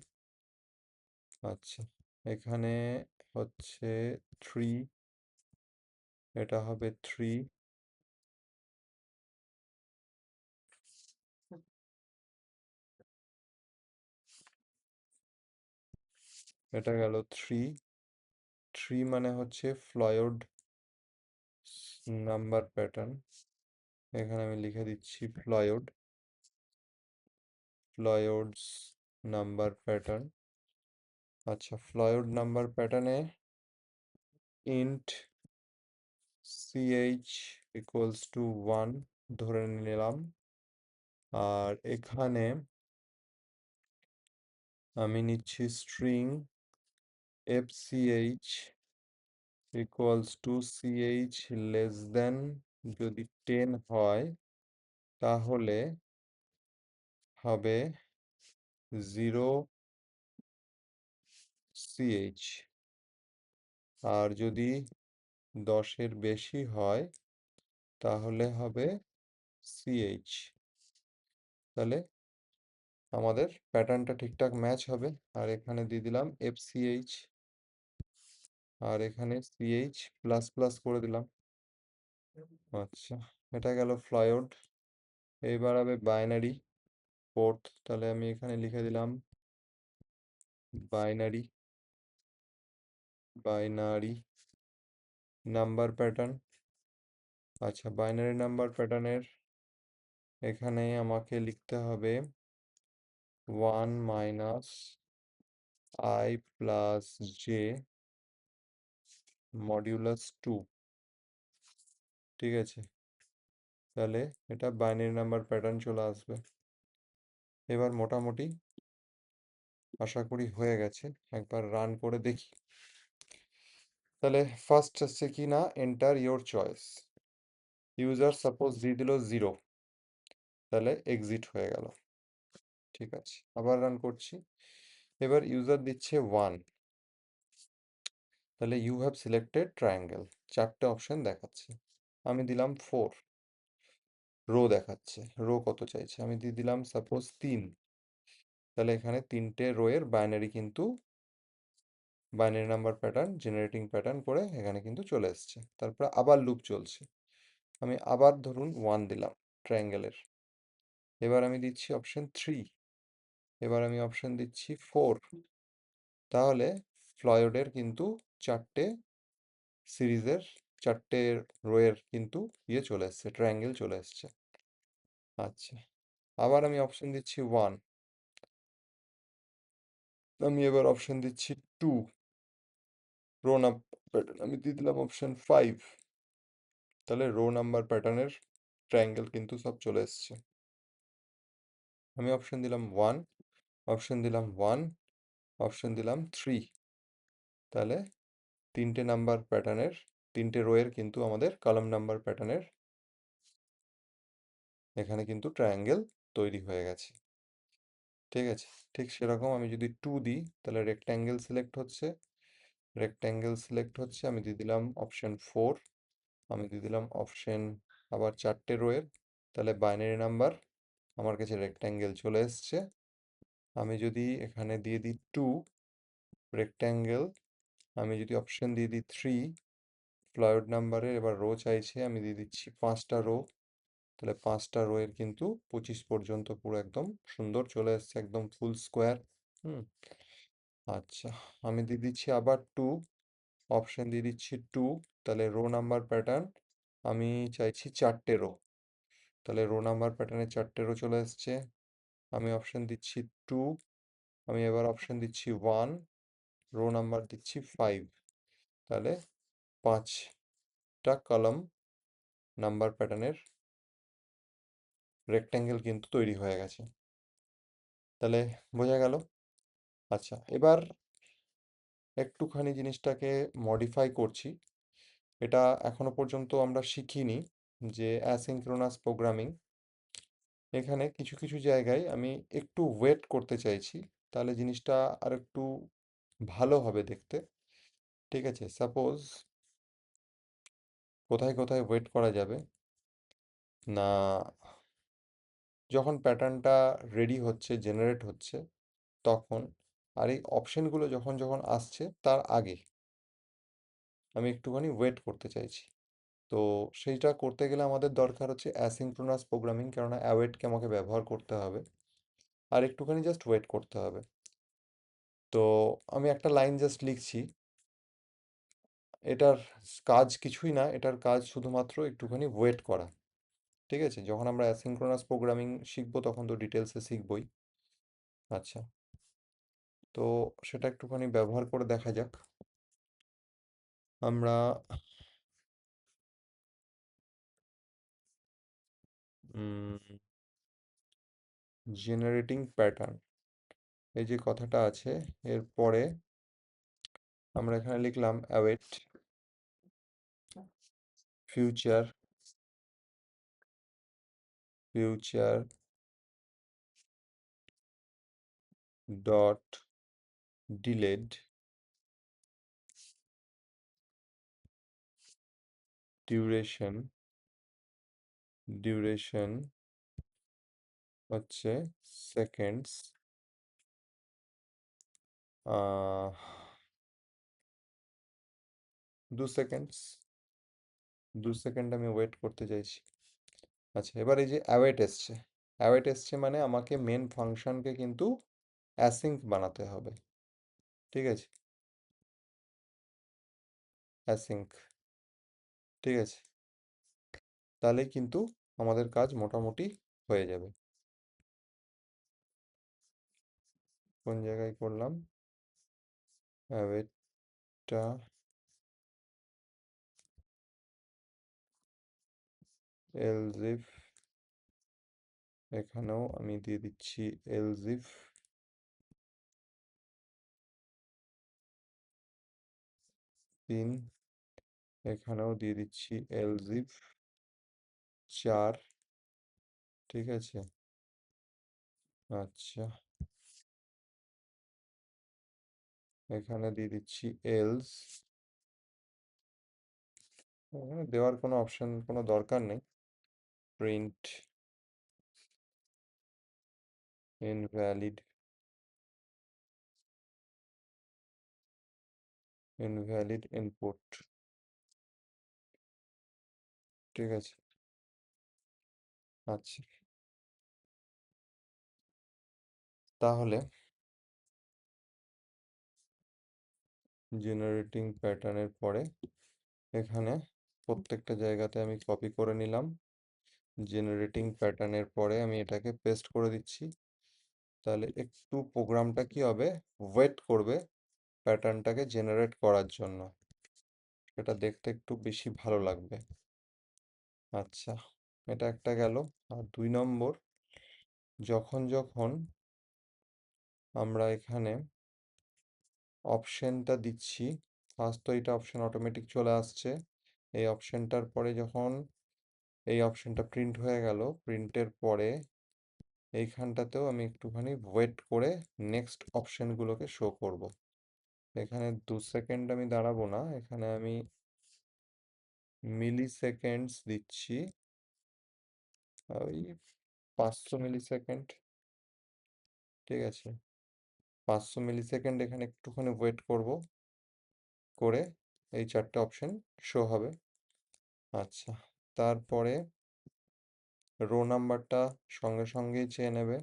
আচ্ছা, এখানে হচ্ছে 3, এটা হবে 3, এটা গেল 3, 3 মানে হচ্ছে ফ্লয়েড নাম্বার প্যাটার্ন। এখানে আমি লিখে দিচ্ছি ফ্লয়েড, ফ্লয়েডস নাম্বার প্যাটার্ন। আচ্ছা, ফ্লয়েড নাম্বার প্যাটার্নে ইন্ট ch ইকুয়ালস টু 1 ধরে নিলাম, আর এখানে আমি নিচ্ছি string fch equals to ch less than, যদি 10 হয় তাহলে হবে 0ch, আর যদি 10-এর বেশি হয় তাহলে হবে ch। তাহলে আমাদের প্যাটার্নটা ঠিকঠাক ম্যাচ হবে। আর এখানে দিয়ে দিলাম fch, আর এখানে ch প্লাস প্লাস করে দিলাম। আচ্ছা, এটা গেল ফ্লয়েড। এইবার হবে বাইনারি পোর্ট, তাহলে আমি এখানে লিখে দিলাম বাইনারি, বাইনারি নাম্বার প্যাটার্ন। আচ্ছা, বাইনারি নাম্বার প্যাটার্নের এখানে আমাকে লিখতে হবে 1 minus I plus J modulus 2। ঠিক আছে, তাহলে এটা বাইনারি নাম্বার প্যাটার্ন চলে আসবে। এবার মোটামুটি আশা করি হয়ে গেছে, একবার রান করে দেখি। তাহলে ফার্স্ট আসছে কি না, enter your choice. User suppose দিয়ে দিল 0, তাহলে এক্সিট হয়ে গেল। ঠিক আছে, আবার রান করছি। এবার ইউজার দিচ্ছে 1, তাহলে ইউ হ্যাভ সিলেক্টেড ট্রায়াঙ্গেল, 4টে অপশন দেখাচ্ছে। আমি দিলাম 4, রো দেখাচ্ছে, রো কত চাইছে, আমি দিয়ে দিলাম সাপোজ 3, তাহলে এখানে 3টে রো এর বাইনারি কিন্তু, binary number pattern generating pattern করে এখানে কিন্তু চলে এসছে। তারপর আবার লুপ চলছে, আমি আবার ধরুন 1 দিলাম ট্রায়াঙ্গেলের, এবার আমি দিচ্ছি অপশন 3, এবার আমি অপশন দিচ্ছি 4, তাহলে ফ্লয়েডের কিন্তু 4টে সিরিজের, 4টে রোয়ের কিন্তু ইয়ে চলে এসছে, ট্রায়াঙ্গেল চলে এসছে। আচ্ছা, আবার আমি অপশন দিচ্ছি 1, আমি এবার অপশন দিচ্ছি 2, রো নাম্বার প্যাটার্ন, আমি দিয়ে দিলাম অপশন 5, তাহলে রো নাম্বার প্যাটার্নের ট্রায়াঙ্গেল কিন্তু সব চলে এসছে। আমি অপশন দিলাম 1, অপশন দিলাম 1, অপশন দিলাম 3, তাহলে 3টে নাম্বার প্যাটার্নের, 3টে রোয়ের কিন্তু আমাদের কলাম নাম্বার প্যাটার্নের এখানে কিন্তু ট্রায়াঙ্গেল তৈরি হয়ে গেছে। ঠিক আছে, ঠিক সেরকম আমি যদি 2 দিই তাহলে রেক্ট্যাঙ্গেল সিলেক্ট হচ্ছে, রেক্ট্যাঙ্গেল সিলেক্ট হচ্ছে, আমি দিয়ে দিলাম অপশন 4, আমি দিয়ে দিলাম অপশন আবার 4টে রোয়ের, তাহলে বাইনারি নাম্বার আমার কাছে রেক্ট্যাঙ্গেল চলে এসছে। আমি যদি এখানে দিয়ে দিই 2 রেক্ট্যাঙ্গেল, আমি যদি অপশন দিয়ে দিই 3, ফ্লয়েড নাম্বারের এবার রো চাইছে, আমি দিয়ে দিচ্ছি 5টা রো, তাহলে 5টা রো এর কিন্তু 25 পর্যন্ত পুরো একদম সুন্দর চলে এসছে, একদম ফুল স্কোয়ার। হুম, আচ্ছা, আমি দিয়ে দিচ্ছি আবার 2, অপশন দিয়ে দিচ্ছি 2, তাহলে রো নাম্বার প্যাটার্ন আমি চাইছি 4টে রো। তাহলে রো নাম্বার প্যাটার্নে 4টে রো চলে এসছে। আমি অপশন দিচ্ছি 2, আমি এবার অপশন দিচ্ছি 1, রো নাম্বার দিচ্ছি 5। তাহলে 5টা কলাম নাম্বার প্যাটার্নের রেক্ট্যাঙ্গেল কিন্তু তৈরি হয়ে গেছে। তাহলে বোঝা গেল। আচ্ছা, এবার একটুখানি জিনিসটাকে মডিফাই করছি। এটা এখনো পর্যন্ত আমরা শিখিনি যে অ্যাসিঙ্ক্রোনাস প্রোগ্রামিং। এখানে কিছু কিছু জায়গায় আমি একটু ওয়েট করতে চাইছি, তাহলে জিনিসটা আর একটু ভালো হবে দেখতে। ঠিক আছে, সাপোজ কোথায় কোথায় ওয়েট করা যাবে না, যখন প্যাটার্নটা রেডি হচ্ছে, জেনারেট হচ্ছে তখন, আর এই অপশনগুলো যখন যখন আসছে তার আগে আমি একটুখানি ওয়েট করতে চাইছি। তো সেইটা করতে গেলে আমাদের দরকার হচ্ছে অ্যাসিঙ্ক্রোনাস প্রোগ্রামিং, কেননা অ্যাওয়েটকে আমাকে ব্যবহার করতে হবে আর একটুখানি জাস্ট ওয়েট করতে হবে। তো আমি একটা লাইন জাস্ট লিখছি। এটার কাজ কিছুই না, এটার কাজ শুধুমাত্র একটুখানি ওয়েট করা। ঠিক আছে, যখন আমরা অ্যাসিঙ্ক্রোনাস প্রোগ্রামিং শিখবো তখন তো ডিটেলসে শিখবই। আচ্ছা, তো সেটা একটুখানি ব্যবহার করে দেখা যাক। আমরা জেনারেটিং প্যাটার্ন, এই যে কথাটা আছে, এরপরে আমরা এখানে লিখলাম await future, future dot delayed duration, duration হচ্ছে সেকেন্ডস, 2 সেকেন্ডস, 2 সেকেন্ড আমি ওয়েট করতে চাইছি। আচ্ছা, এবার এই যে অ্যাওয়েট এসছে, অ্যাওয়েট এসছে মানে আমাকে মেন ফাংশনকে কিন্তু অ্যাসিঙ্ক বানাতে হবে। ঠিক আছে, অ্যাসিঙ্ক। ঠিক আছে, তাহলেই কিন্তু আমাদের কাজ মোটামুটি হয়ে যাবে। কোন জায়গায় করলাম অ্যাওয়েটটা, এলজিফ, এখানেও আমি দিয়ে দিচ্ছি এলজিফ 3, এখানেও দিয়ে দিচ্ছি এলজিফ 4। ঠিক আছে, আচ্ছা, এখানে দিয়ে দিচ্ছি এলস। এখানে দেওয়ার কোনো অপশন, কোনো দরকার নেই। Print invalid, invalid input. ঠিক আছে, আচ্ছা, তাহলে জেনারেটিং প্যাটার্নের পরে এখানে প্রত্যেকটা জায়গাতে আমি কপি করে নিলাম। জেনারেটিং প্যাটার্নের পরে আমি এটাকে পেস্ট করে দিচ্ছি। তাহলে একটু প্রোগ্রামটা কি হবে, ওয়েট করবে প্যাটার্নটাকে জেনারেট করার জন্য, এটা দেখতে একটু বেশি ভালো লাগবে। আচ্ছা, এটা একটা গেল। আর 2 নম্বর, যখন যখন আমরা এখানে অপশনটা দিচ্ছি, ফার্স্ট তো এটা অপশন অটোমেটিক চলে আসছে, এই অপশনটার পরে যখন এই অপশনটা প্রিন্ট হয়ে গেল, প্রিন্টের পরে এইখানটাতেও আমি একটুখানি ওয়েট করে নেক্সট অপশনগুলোকে শো করব। এখানে 2 সেকেন্ড আমি দাঁড়াবো না, এখানে আমি মিলি সেকেন্ডস দিচ্ছি, ওই 500 মিলি সেকেন্ড। ঠিক আছে, 500 মিলি সেকেন্ড এখানে একটুখানি ওয়েট করব, করে এই 4টে অপশন শো হবে। আচ্ছা, তারপরে রো নাম্বারটা সঙ্গে সঙ্গেই চেয়ে নেবে,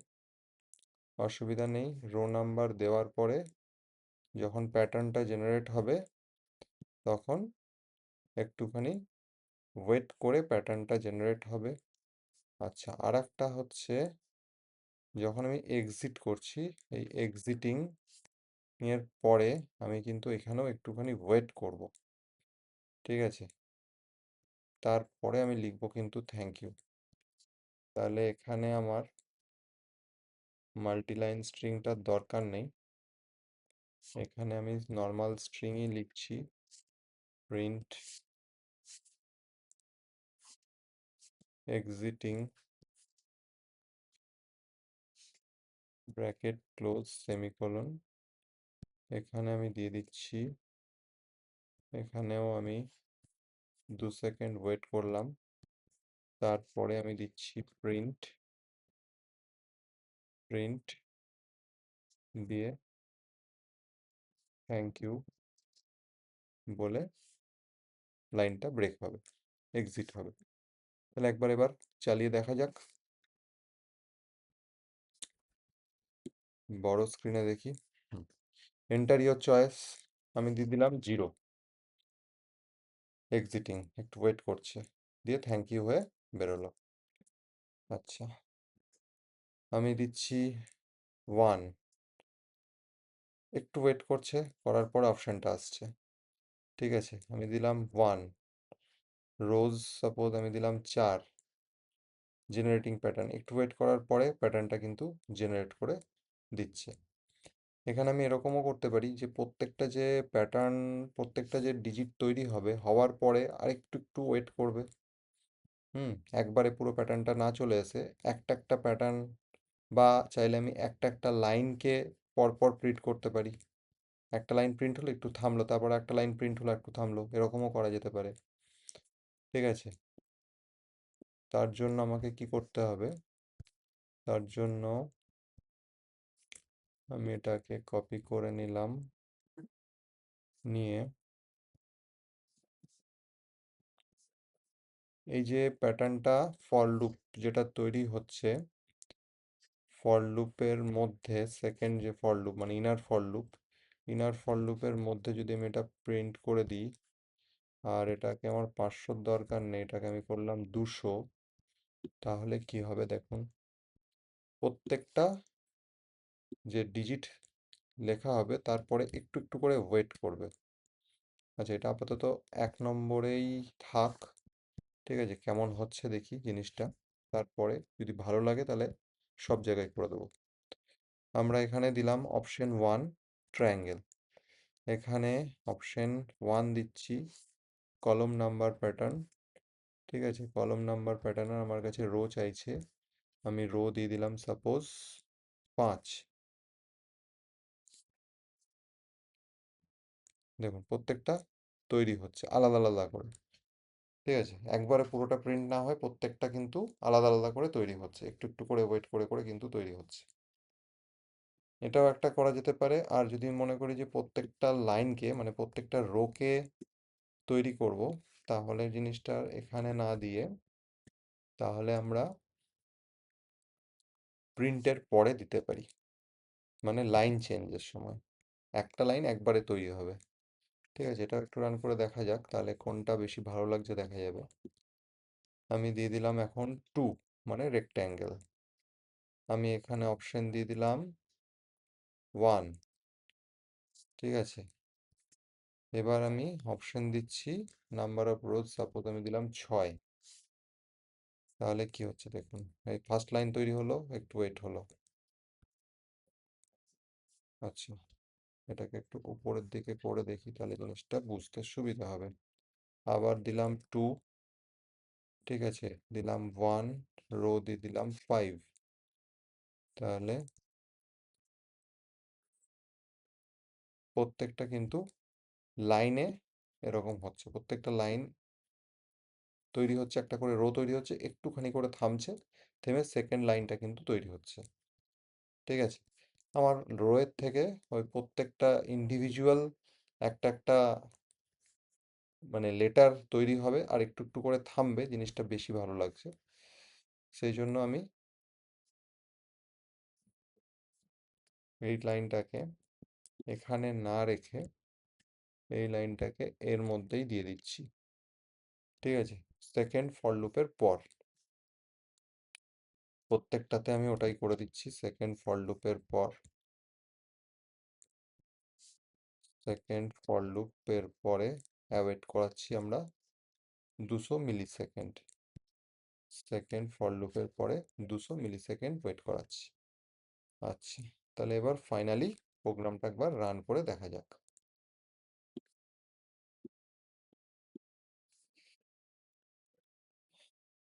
অসুবিধা নেই। রো নাম্বার দেওয়ার পরে যখন প্যাটার্নটা জেনারেট হবে তখন একটুখানি ওয়েট করে প্যাটার্নটা জেনারেট হবে। আচ্ছা, আর একটা হচ্ছে যখন আমি এক্সিট করছি, এই এক্সিটিং এর পরে আমি কিন্তু এখানেও একটুখানি ওয়েট করব। ঠিক আছে, তারপরে আমি লিখবো কিন্তু থ্যাংক ইউ। তাহলে এখানে আমার মাল্টিলাইন স্ট্রিংটার দরকার নেই, এখানে আমি নর্মাল স্ট্রিংই লিখছি। Print exciting bracket close semicolon, এখানে আমি দিয়ে দিচ্ছি, এখানেও আমি 2 সেকেন্ড ওয়েট করলাম, তারপরে আমি দিচ্ছি প্রিন্ট প্রিন্ট দিয়ে থ্যাংক ইউ বলে লাইনটা ব্রেক হবে, এক্সিট হবে। তাহলে একবার এবার চালিয়ে দেখা যাক, বড় স্ক্রিনে দেখি। এন্টার ইওর চয়েস, আমি দিয়ে দিলাম 0, এক্সিটিং একটু ওয়েট করছে, দিয়ে থ্যাংক ইউ হয়ে বেরোলো। আচ্ছা, আমি দিচ্ছি 1, একটু ওয়েট করছে, করার পর অপশানটা আসছে। ঠিক আছে, আমি দিলাম 1, রোজ সাপোজ আমি দিলাম 4, জেনারেটিং প্যাটার্ন, একটু ওয়েট করার পরে প্যাটার্নটা কিন্তু জেনারেট করে দিচ্ছে। এখানে আমি এরকমও করতে পারি যে প্রত্যেকটা যে প্যাটার্ন, প্রত্যেকটা যে ডিজিট তৈরি হবে, হওয়ার পরে আরেকটু একটু ওয়েট করবে। একবারে পুরো প্যাটার্নটা না চলে এসে একটা একটা প্যাটার্ন, বা চাইলে আমি একটা একটা লাইনকে পরপর প্রিন্ট করতে পারি। একটা লাইন প্রিন্ট হলো, একটু থামলো, তারপর একটা লাইন প্রিন্ট হলো, একটু থামলো, এরকমও করা যেতে পারে। ঠিক আছে, তার জন্য আমাকে কি করতে হবে, তার জন্য আমি এটাকে কপি করে নিলাম, নিয়ে এই যে প্যাটার্নটা ফর লুপ যেটা তৈরি হচ্ছে, ফর লুপের মধ্যে সেকেন্ড যে ফর লুপ মানে ইনার ফর লুপের মধ্যে যদি আমি এটা প্রিন্ট করে দিই, আর এটাকে আমার 500 দরকার নেই, এটাকে আমি করলাম 200, তাহলে কি হবে দেখুন, প্রত্যেকটা যে ডিজিট লেখা হবে তারপরে একটু একটু করে ওয়েট করবে। আচ্ছা, এটা আপাতত 1 নম্বরেই থাক। ঠিক আছে, কেমন হচ্ছে দেখি জিনিসটা, তারপরে যদি ভালো লাগে তাহলে সব জায়গায় করে দেবো। আমরা এখানে দিলাম অপশন 1, ট্রায়াঙ্গেল, এখানে অপশন 1 দিচ্ছি কলম নাম্বার প্যাটার্ন। ঠিক আছে, কলম নাম্বার প্যাটার্ন আমার কাছে রো চাইছে, আমি রো দিয়ে দিলাম সাপোজ 5। দেখুন প্রত্যেকটা তৈরি হচ্ছে আলাদা আলাদা করে। ঠিক আছে, একবারে পুরোটা প্রিন্ট না হয় প্রত্যেকটা কিন্তু আলাদা আলাদা করে তৈরি হচ্ছে, একটু একটু করে ওয়েট করে করে কিন্তু তৈরি হচ্ছে। এটাও একটা করা যেতে পারে। আর যদি মনে করি যে প্রত্যেকটা লাইনকে মানে প্রত্যেকটা রোকে তৈরি করব, তাহলে জিনিসটা এখানে না দিয়ে, তাহলে আমরা প্রিন্টের পরে দিতে পারি, মানে লাইন চেঞ্জের সময় একটা লাইন একবারে তৈরি হবে। ঠিক আছে, এটা একটু রান করে দেখা যাক, তাহলে কোনটা বেশি ভালো লাগছে দেখা যাবে। আমি দিয়ে দিলাম এখন 2, মানে রেক্ট্যাঙ্গেল, আমি এখানে অপশন দিয়ে দিলাম 1। ঠিক আছে, এবার আমি অপশন দিচ্ছি নাম্বার অফ রোজ, সাপোজ আমি দিলাম 6, তাহলে কি হচ্ছে দেখুন, এই ফার্স্ট লাইন তৈরি হলো, একটু ওয়েট হলো। আচ্ছা, এটাকে একটু উপরের দিকে করে দেখি, তাহলে জিনিসটা বুঝতে সুবিধা হবে। আবার দিলাম 2, ঠিক আছে, দিলাম 1, রো দিয়ে দিলাম 5, তাহলে প্রত্যেকটা কিন্তু লাইনে এরকম হচ্ছে, প্রত্যেকটা লাইন তৈরি হচ্ছে, একটা করে রো তৈরি হচ্ছে, একটুখানি করে থামছে, থেমে সেকেন্ড লাইনটা কিন্তু তৈরি হচ্ছে। ঠিক আছে, আমার রোয়ের থেকে ওই প্রত্যেকটা ইন্ডিভিজুয়াল একটা একটা মানে লেটার তৈরি হবে, আর একটু একটু করে থামবে, জিনিসটা বেশি ভালো লাগছে। সেই জন্য আমি এই লাইনটাকে এখানে না রেখে এই লাইনটাকে এর মধ্যেই দিয়ে দিচ্ছি। ঠিক আছে, সেকেন্ড ফর লুপের পর প্রত্যেকটাতে আমি ওটাই করে দিচ্ছি। সেকেন্ড ফর লুপের পর, সেকেন্ড ফর লুপের পরে অ্যাওয়েট করাচ্ছি আমরা 200 মিলি সেকেন্ড। সেকেন্ড ফর লুপের পরে 200 মিলি সেকেন্ড ওয়েট করাচ্ছি। আচ্ছা, তাহলে এবার ফাইনালি প্রোগ্রামটা একবার রান করে দেখা যাক।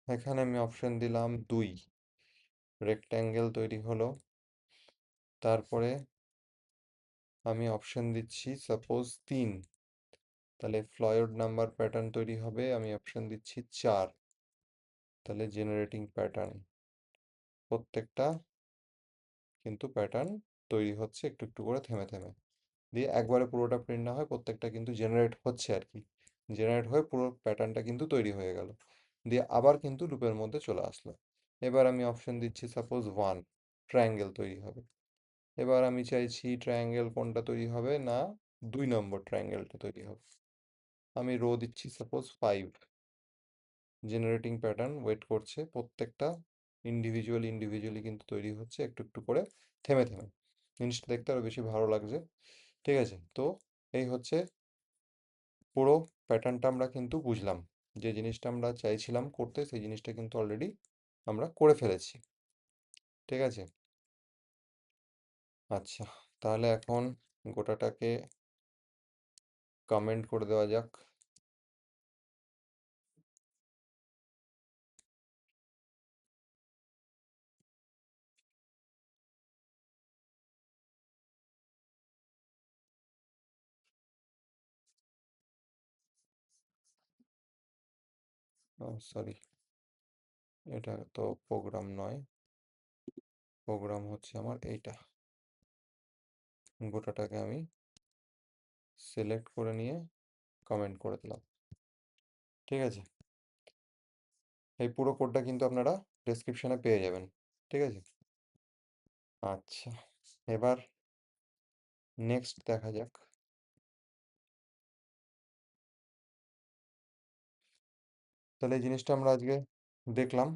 এখানে আমি অপশন দিলাম 2, রেক্ট্যাঙ্গেল তৈরি হলো। তারপরে আমি অপশন দিচ্ছি সাপোজ 3, তাহলে ফ্লয়েড নাম্বার প্যাটার্ন তৈরি হবে। আমি অপশন দিচ্ছি 4, তাহলে জেনারেটিং প্যাটার্ন। প্রত্যেকটা কিন্তু প্যাটার্ন তৈরি হচ্ছে একটু একটু করে থেমে থেমে, দিয়ে একবারে পুরোটা প্রিন্ট না হয়, প্রত্যেকটা কিন্তু জেনারেট হচ্ছে আর কি। জেনারেট হয়ে পুরো প্যাটার্নটা কিন্তু তৈরি হয়ে গেল, দিয়ে আবার কিন্তু লুপের মধ্যে চলে আসলো। এবার আমি অপশন দিচ্ছি সাপোজ 1, ট্রায়াঙ্গেল তৈরি হবে। এবার আমি চাইছি ট্রায়াঙ্গেল কোনটা তৈরি হবে, না 2 নম্বর ট্রায়াঙ্গেলটা তৈরি হবে। আমি রো দিচ্ছি সাপোজ 5, জেনারেটিং প্যাটার্ন ওয়েট করছে, প্রত্যেকটা ইন্ডিভিজুয়ালি কিন্তু তৈরি হচ্ছে একটু একটু করে থেমে থেমে। জিনিসটা দেখতে আরো বেশি ভালো লাগছে। ঠিক আছে, তো এই হচ্ছে পুরো প্যাটার্নটা আমরা কিন্তু বুঝলাম। যে জিনিসটা আমরা চাইছিলাম করতে সেই জিনিসটা কিন্তু অলরেডি আমরা করে ফেলেছি। ঠিক আছে, আচ্ছা, তাহলে এখন গোটাটাকে কমেন্ট করে দেওয়া যাক। সরি, এটা তো প্রোগ্রাম নয়, প্রোগ্রাম হচ্ছে আমার এইটা। গোটাটাকে আমি সিলেক্ট করে নিয়ে কমেন্ট করে দিলাম। ঠিক আছে, এই পুরো কোডটা কিন্তু আপনারা ডেসক্রিপশনে পেয়ে যাবেন। ঠিক আছে, আচ্ছা, এবার নেক্সট দেখা যাক। তাহলে এই জিনিসটা আমরা আজকে দেখলাম।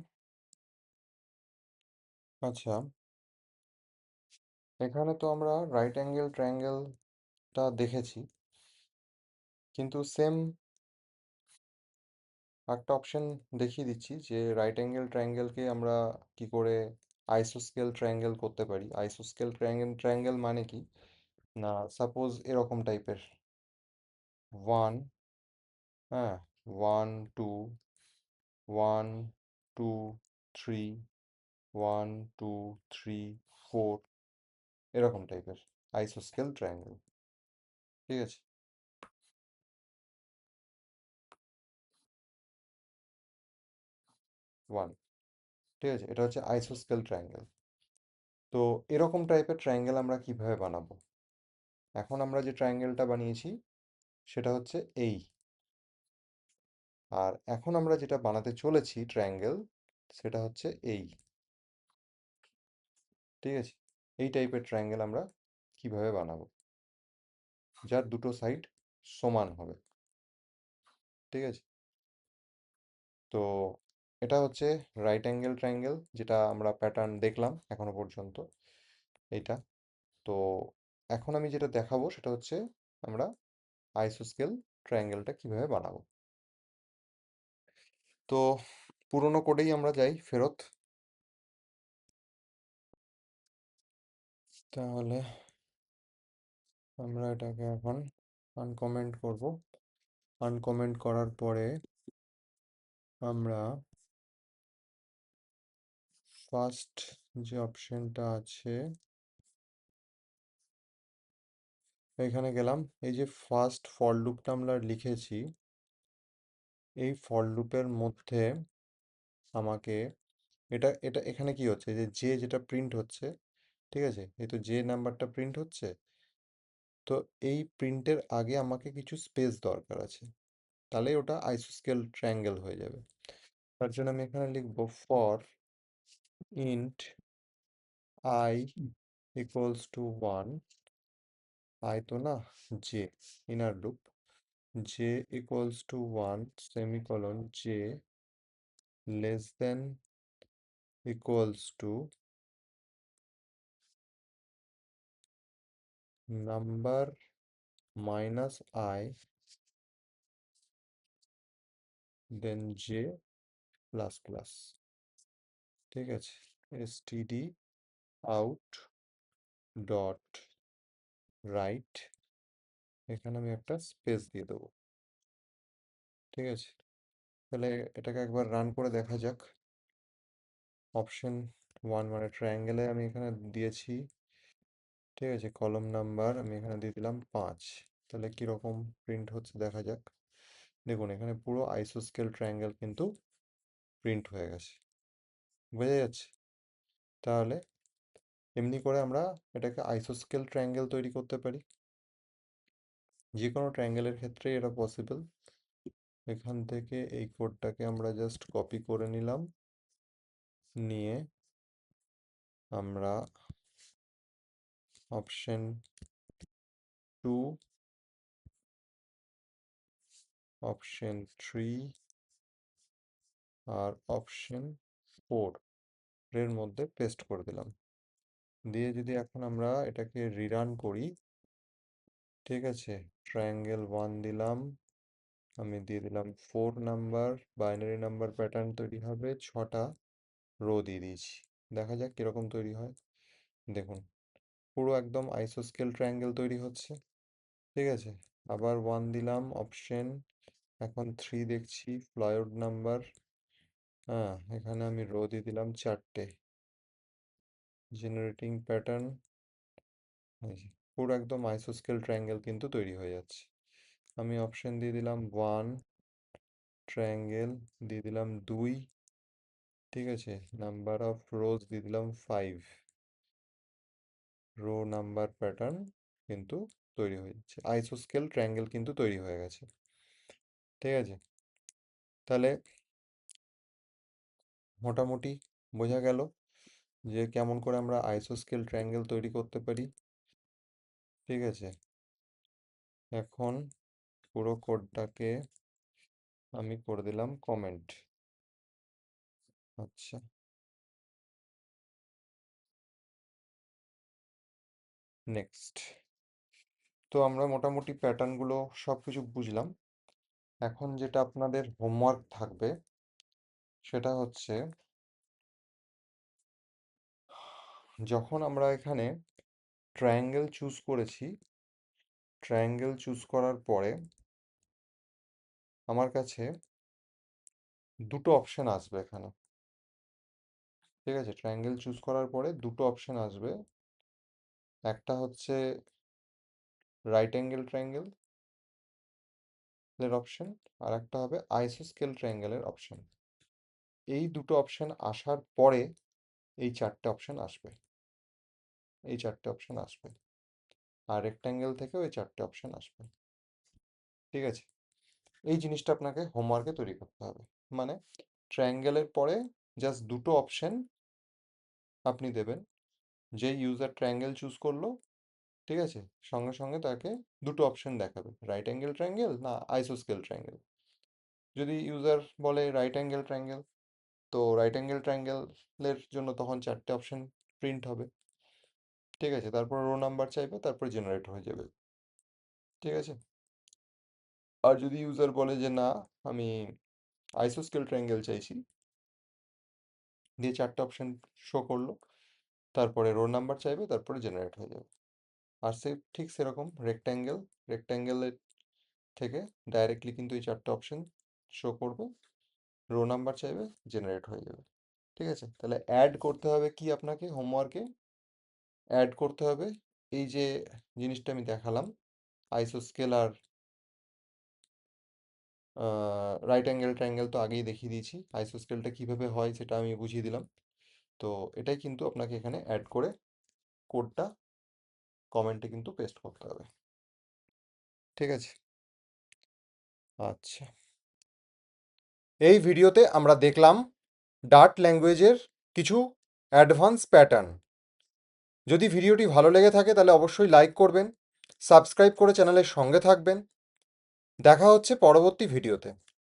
আচ্ছা, এখানে তো আমরা রাইট অ্যাঙ্গেল ট্রায়াঙ্গেলটা দেখেছি, কিন্তু সেম একটা অপশন দেখিয়ে দিচ্ছি যে রাইট অ্যাঙ্গেল ট্রায়াঙ্গেলকে আমরা কি করে আইসোস্কেল ট্রায়াঙ্গেল করতে পারি। আইসোস্কেল ট্রায়াঙ্গেল মানে কি, না সাপোজ এরকম টাইপের 1, হ্যাঁ, 1 2, 1 2 3, 1 2 3 4, এরকম টাইপের আইসোস্কেল ট্রায়াঙ্গেল। ঠিক আছে, 1, ঠিক আছে, এটা হচ্ছে আইসোস্কেল ট্রায়াঙ্গেল। তো এরকম টাইপের ট্রায়াঙ্গেল আমরা কিভাবে বানাবো? এখন আমরা যে ট্রায়াঙ্গেলটা বানিয়েছি সেটা হচ্ছে এই, আর এখন আমরা যেটা বানাতে চলেছি ট্রায়াঙ্গেল সেটা হচ্ছে এই। ঠিক আছে, এই টাইপের ট্রায়াঙ্গেল আমরা কিভাবে বানাবো, যার দুটো সাইড সমান হবে। ঠিক আছে, তো এটা হচ্ছে রাইট অ্যাঙ্গেল ট্রায়াঙ্গেল, যেটা আমরা প্যাটার্ন দেখলাম এখনো পর্যন্ত এইটা। তো এখন আমি যেটা দেখাবো সেটা হচ্ছে আমরা আইসোস্কেল ট্রায়াঙ্গেলটা কিভাবে বানাবো। তো পুরোনো কোডেই আমরা যাই ফেরত। তাহলে আমরা এটাকে এখন আনকমেন্ট করব। আনকমেন্ট করার পরে আমরা ফার্স্ট যে অপশনটা আছে এখানে গেলাম। এই যে ফার্স্ট ফর লুপটা আমরা লিখেছি, এই ফর লুপের মধ্যে আমাকে এটা এটা এখানে কি হচ্ছে, যে যেটা প্রিন্ট হচ্ছে, ঠিক আছে, এই তো যে নাম্বারটা প্রিন্ট হচ্ছে, তো এই প্রিন্টের আগে আমাকে কিছু স্পেস দরকার আছে, তাহলে ওটা আইসোস্কেল ট্রায়াঙ্গেল হয়ে যাবে। তার জন্য আমি এখানে লিখব for int I equals to 1, I তো না, J, inner loop, j equals to 1 semicolon j less than equals to number minus I then j plus plus, ঠিক আছে, std out ডট রাইট, এখানে আমি একটা স্পেস দিয়ে দেবো, ঠিক আছে। তাহলে এটাকে একবার রান করে দেখা যাক। অপশন 1 মানে ট্রায়াঙ্গেলে আমি এখানে দিয়েছি, ঠিক আছে, কলম নাম্বার আমি এখানে দিয়ে দিলাম 5। তাহলে কীরকম প্রিন্ট হচ্ছে দেখা যাক। দেখুন এখানে পুরো আইসোস্কেল ট্রায়াঙ্গেল কিন্তু প্রিন্ট হয়ে গেছে, বোঝা যাচ্ছে। তাহলে এমনি করে আমরা এটাকে আইসোস্কেল ট্রায়াঙ্গেল তৈরি করতে পারি, যে কোনো ট্রায়াঙ্গেলের ক্ষেত্রে এটা পসিবল। এখান থেকে এই কোডটাকে আমরা জাস্ট কপি করে নিলাম, নিয়ে আমরা অপশন 2, অপশন 3 আর অপশন 4 এর মধ্যে পেস্ট করে দিলাম। দিয়ে যদি এখন আমরা এটাকে রিরান করি, ঠিক আছে, ট্রায়াঙ্গেল 1 দিলাম, আমি দিয়ে দিলাম 4 নাম্বার বাইনারি নাম্বার প্যাটার্ন তৈরি হবে, 6টা রো দিয়ে দিয়েছি। দেখা যাক কীরকম তৈরি হয়। দেখুন পুরো একদম আইসোস্কেল ট্রায়াঙ্গেল তৈরি হচ্ছে, ঠিক আছে। আবার 1 দিলাম অপশন, এখন 3 দেখছি ফ্লাইওড নাম্বার, হ্যাঁ এখানে আমি রো দিয়ে দিলাম 4টে, জেনারেটিং প্যাটার্ন, পুরো একদম আইসোস্কেল ট্রায়াঙ্গেল কিন্তু তৈরি হয়ে যাচ্ছে। আমি অপশন দিয়ে দিলাম 1 ট্রায়াঙ্গেল, দিয়ে দিলাম 2, ঠিক আছে, নাম্বার অফ রোজ দিয়ে দিলাম 5, রো নাম্বার প্যাটার্ন কিন্তু তৈরি হয়ে যাচ্ছে, আইসোস্কেল ট্রায়াঙ্গেল কিন্তু তৈরি হয়ে গেছে, ঠিক আছে। তাহলে মোটামুটি বোঝা গেল যে কেমন করে আমরা আইসোস্কেল ট্রায়াঙ্গেল তৈরি করতে পারি, ঠিক আছে। এখন পুরো কোডটাকে আমি করে দিলাম কমেন্ট। আচ্ছা, নেক্সট। তো আমরা মোটামুটি প্যাটার্নগুলো সব কিছু বুঝলাম। এখন যেটা আপনাদের হোমওয়ার্ক থাকবে সেটা হচ্ছে, যখন আমরা এখানে ট্রায়াঙ্গেল চুজ করেছি, ট্রায়াঙ্গেল চুজ করার পরে আমার কাছে দুটো অপশন আসবে এখানে, ঠিক আছে, ট্রায়াঙ্গেল চুজ করার পরে দুটো অপশন আসবে, একটা হচ্ছে রাইট অ্যাঙ্গেল ট্রায়াঙ্গেল এর অপশন, আর একটা হবে আইসোস্কেল ট্রায়াঙ্গেলের অপশন। এই দুটো অপশন আসার পরে এই চারটে অপশন আসবে, এই চারটে অপশন আসবে, আর রেক্ট্যাঙ্গেল থেকেও এই চারটে অপশন আসবে, ঠিক আছে। এই জিনিসটা আপনাকে হোমওয়ার্কে তৈরি করতে হবে, মানে ট্রায়াঙ্গেলের পরে জাস্ট দুটো অপশন আপনি দেবেন, যে ইউজার ট্রায়াঙ্গেল চুজ করলো, ঠিক আছে, সঙ্গে সঙ্গে তাকে দুটো অপশন দেখাবে, রাইট অ্যাঙ্গেল ট্রায়াঙ্গেল না আইসোস্কেল ট্রায়াঙ্গেল। যদি ইউজার বলে রাইট অ্যাঙ্গেল ট্রায়াঙ্গেল, তো রাইট অ্যাঙ্গেল ট্রায়াঙ্গেলের জন্য তখন চারটে অপশন প্রিন্ট হবে, ঠিক আছে, তারপর রো নাম্বার চাইবে, তারপর জেনারেট হয়ে যাবে, ঠিক আছে। আর যদি ইউজার বলে যে না আমি আইসোস্কেল ট্রায়াঙ্গেল চাইছি, দিয়ে চারটে অপশন শো করলো, তারপরে রো নাম্বার চাইবে, তারপরে জেনারেট হয়ে যাবে। আর ঠিক সেরকম রেক্ট্যাঙ্গেল, রেক্ট্যাঙ্গেলের থেকে ডাইরেক্টলি কিন্তু এই চারটে অপশন শো করবে, রো নাম্বার চাইবে, জেনারেট হয়ে যাবে, ঠিক আছে। তাহলে অ্যাড করতে হবে কি আপনাকে হোমওয়ার্কে, অ্যাড করতে হবে এই যে জিনিসটা আমি দেখালাম, আইসোস্কেল আর রাইট অ্যাঙ্গেল ট্রায়াঙ্গেল তো আগেই দেখিয়ে দিয়েছি, আইসোস্কেলটা কিভাবে হয় সেটা আমি বুঝিয়ে দিলাম। তো এটাই কিন্তু আপনাকে এখানে অ্যাড করে কোডটা কমেন্টে কিন্তু পেস্ট করতে হবে, ঠিক আছে। আচ্ছা, এই ভিডিওতে আমরা দেখলাম ডার্ট ল্যাঙ্গুয়েজের কিছু অ্যাডভান্স প্যাটার্ন। যদি ভিডিওটি ভালো লেগে থাকে তাহলে অবশ্যই লাইক করবেন, সাবস্ক্রাইব করে চ্যানেলের সঙ্গে থাকবেন। দেখা হচ্ছে পরবর্তী ভিডিওতে।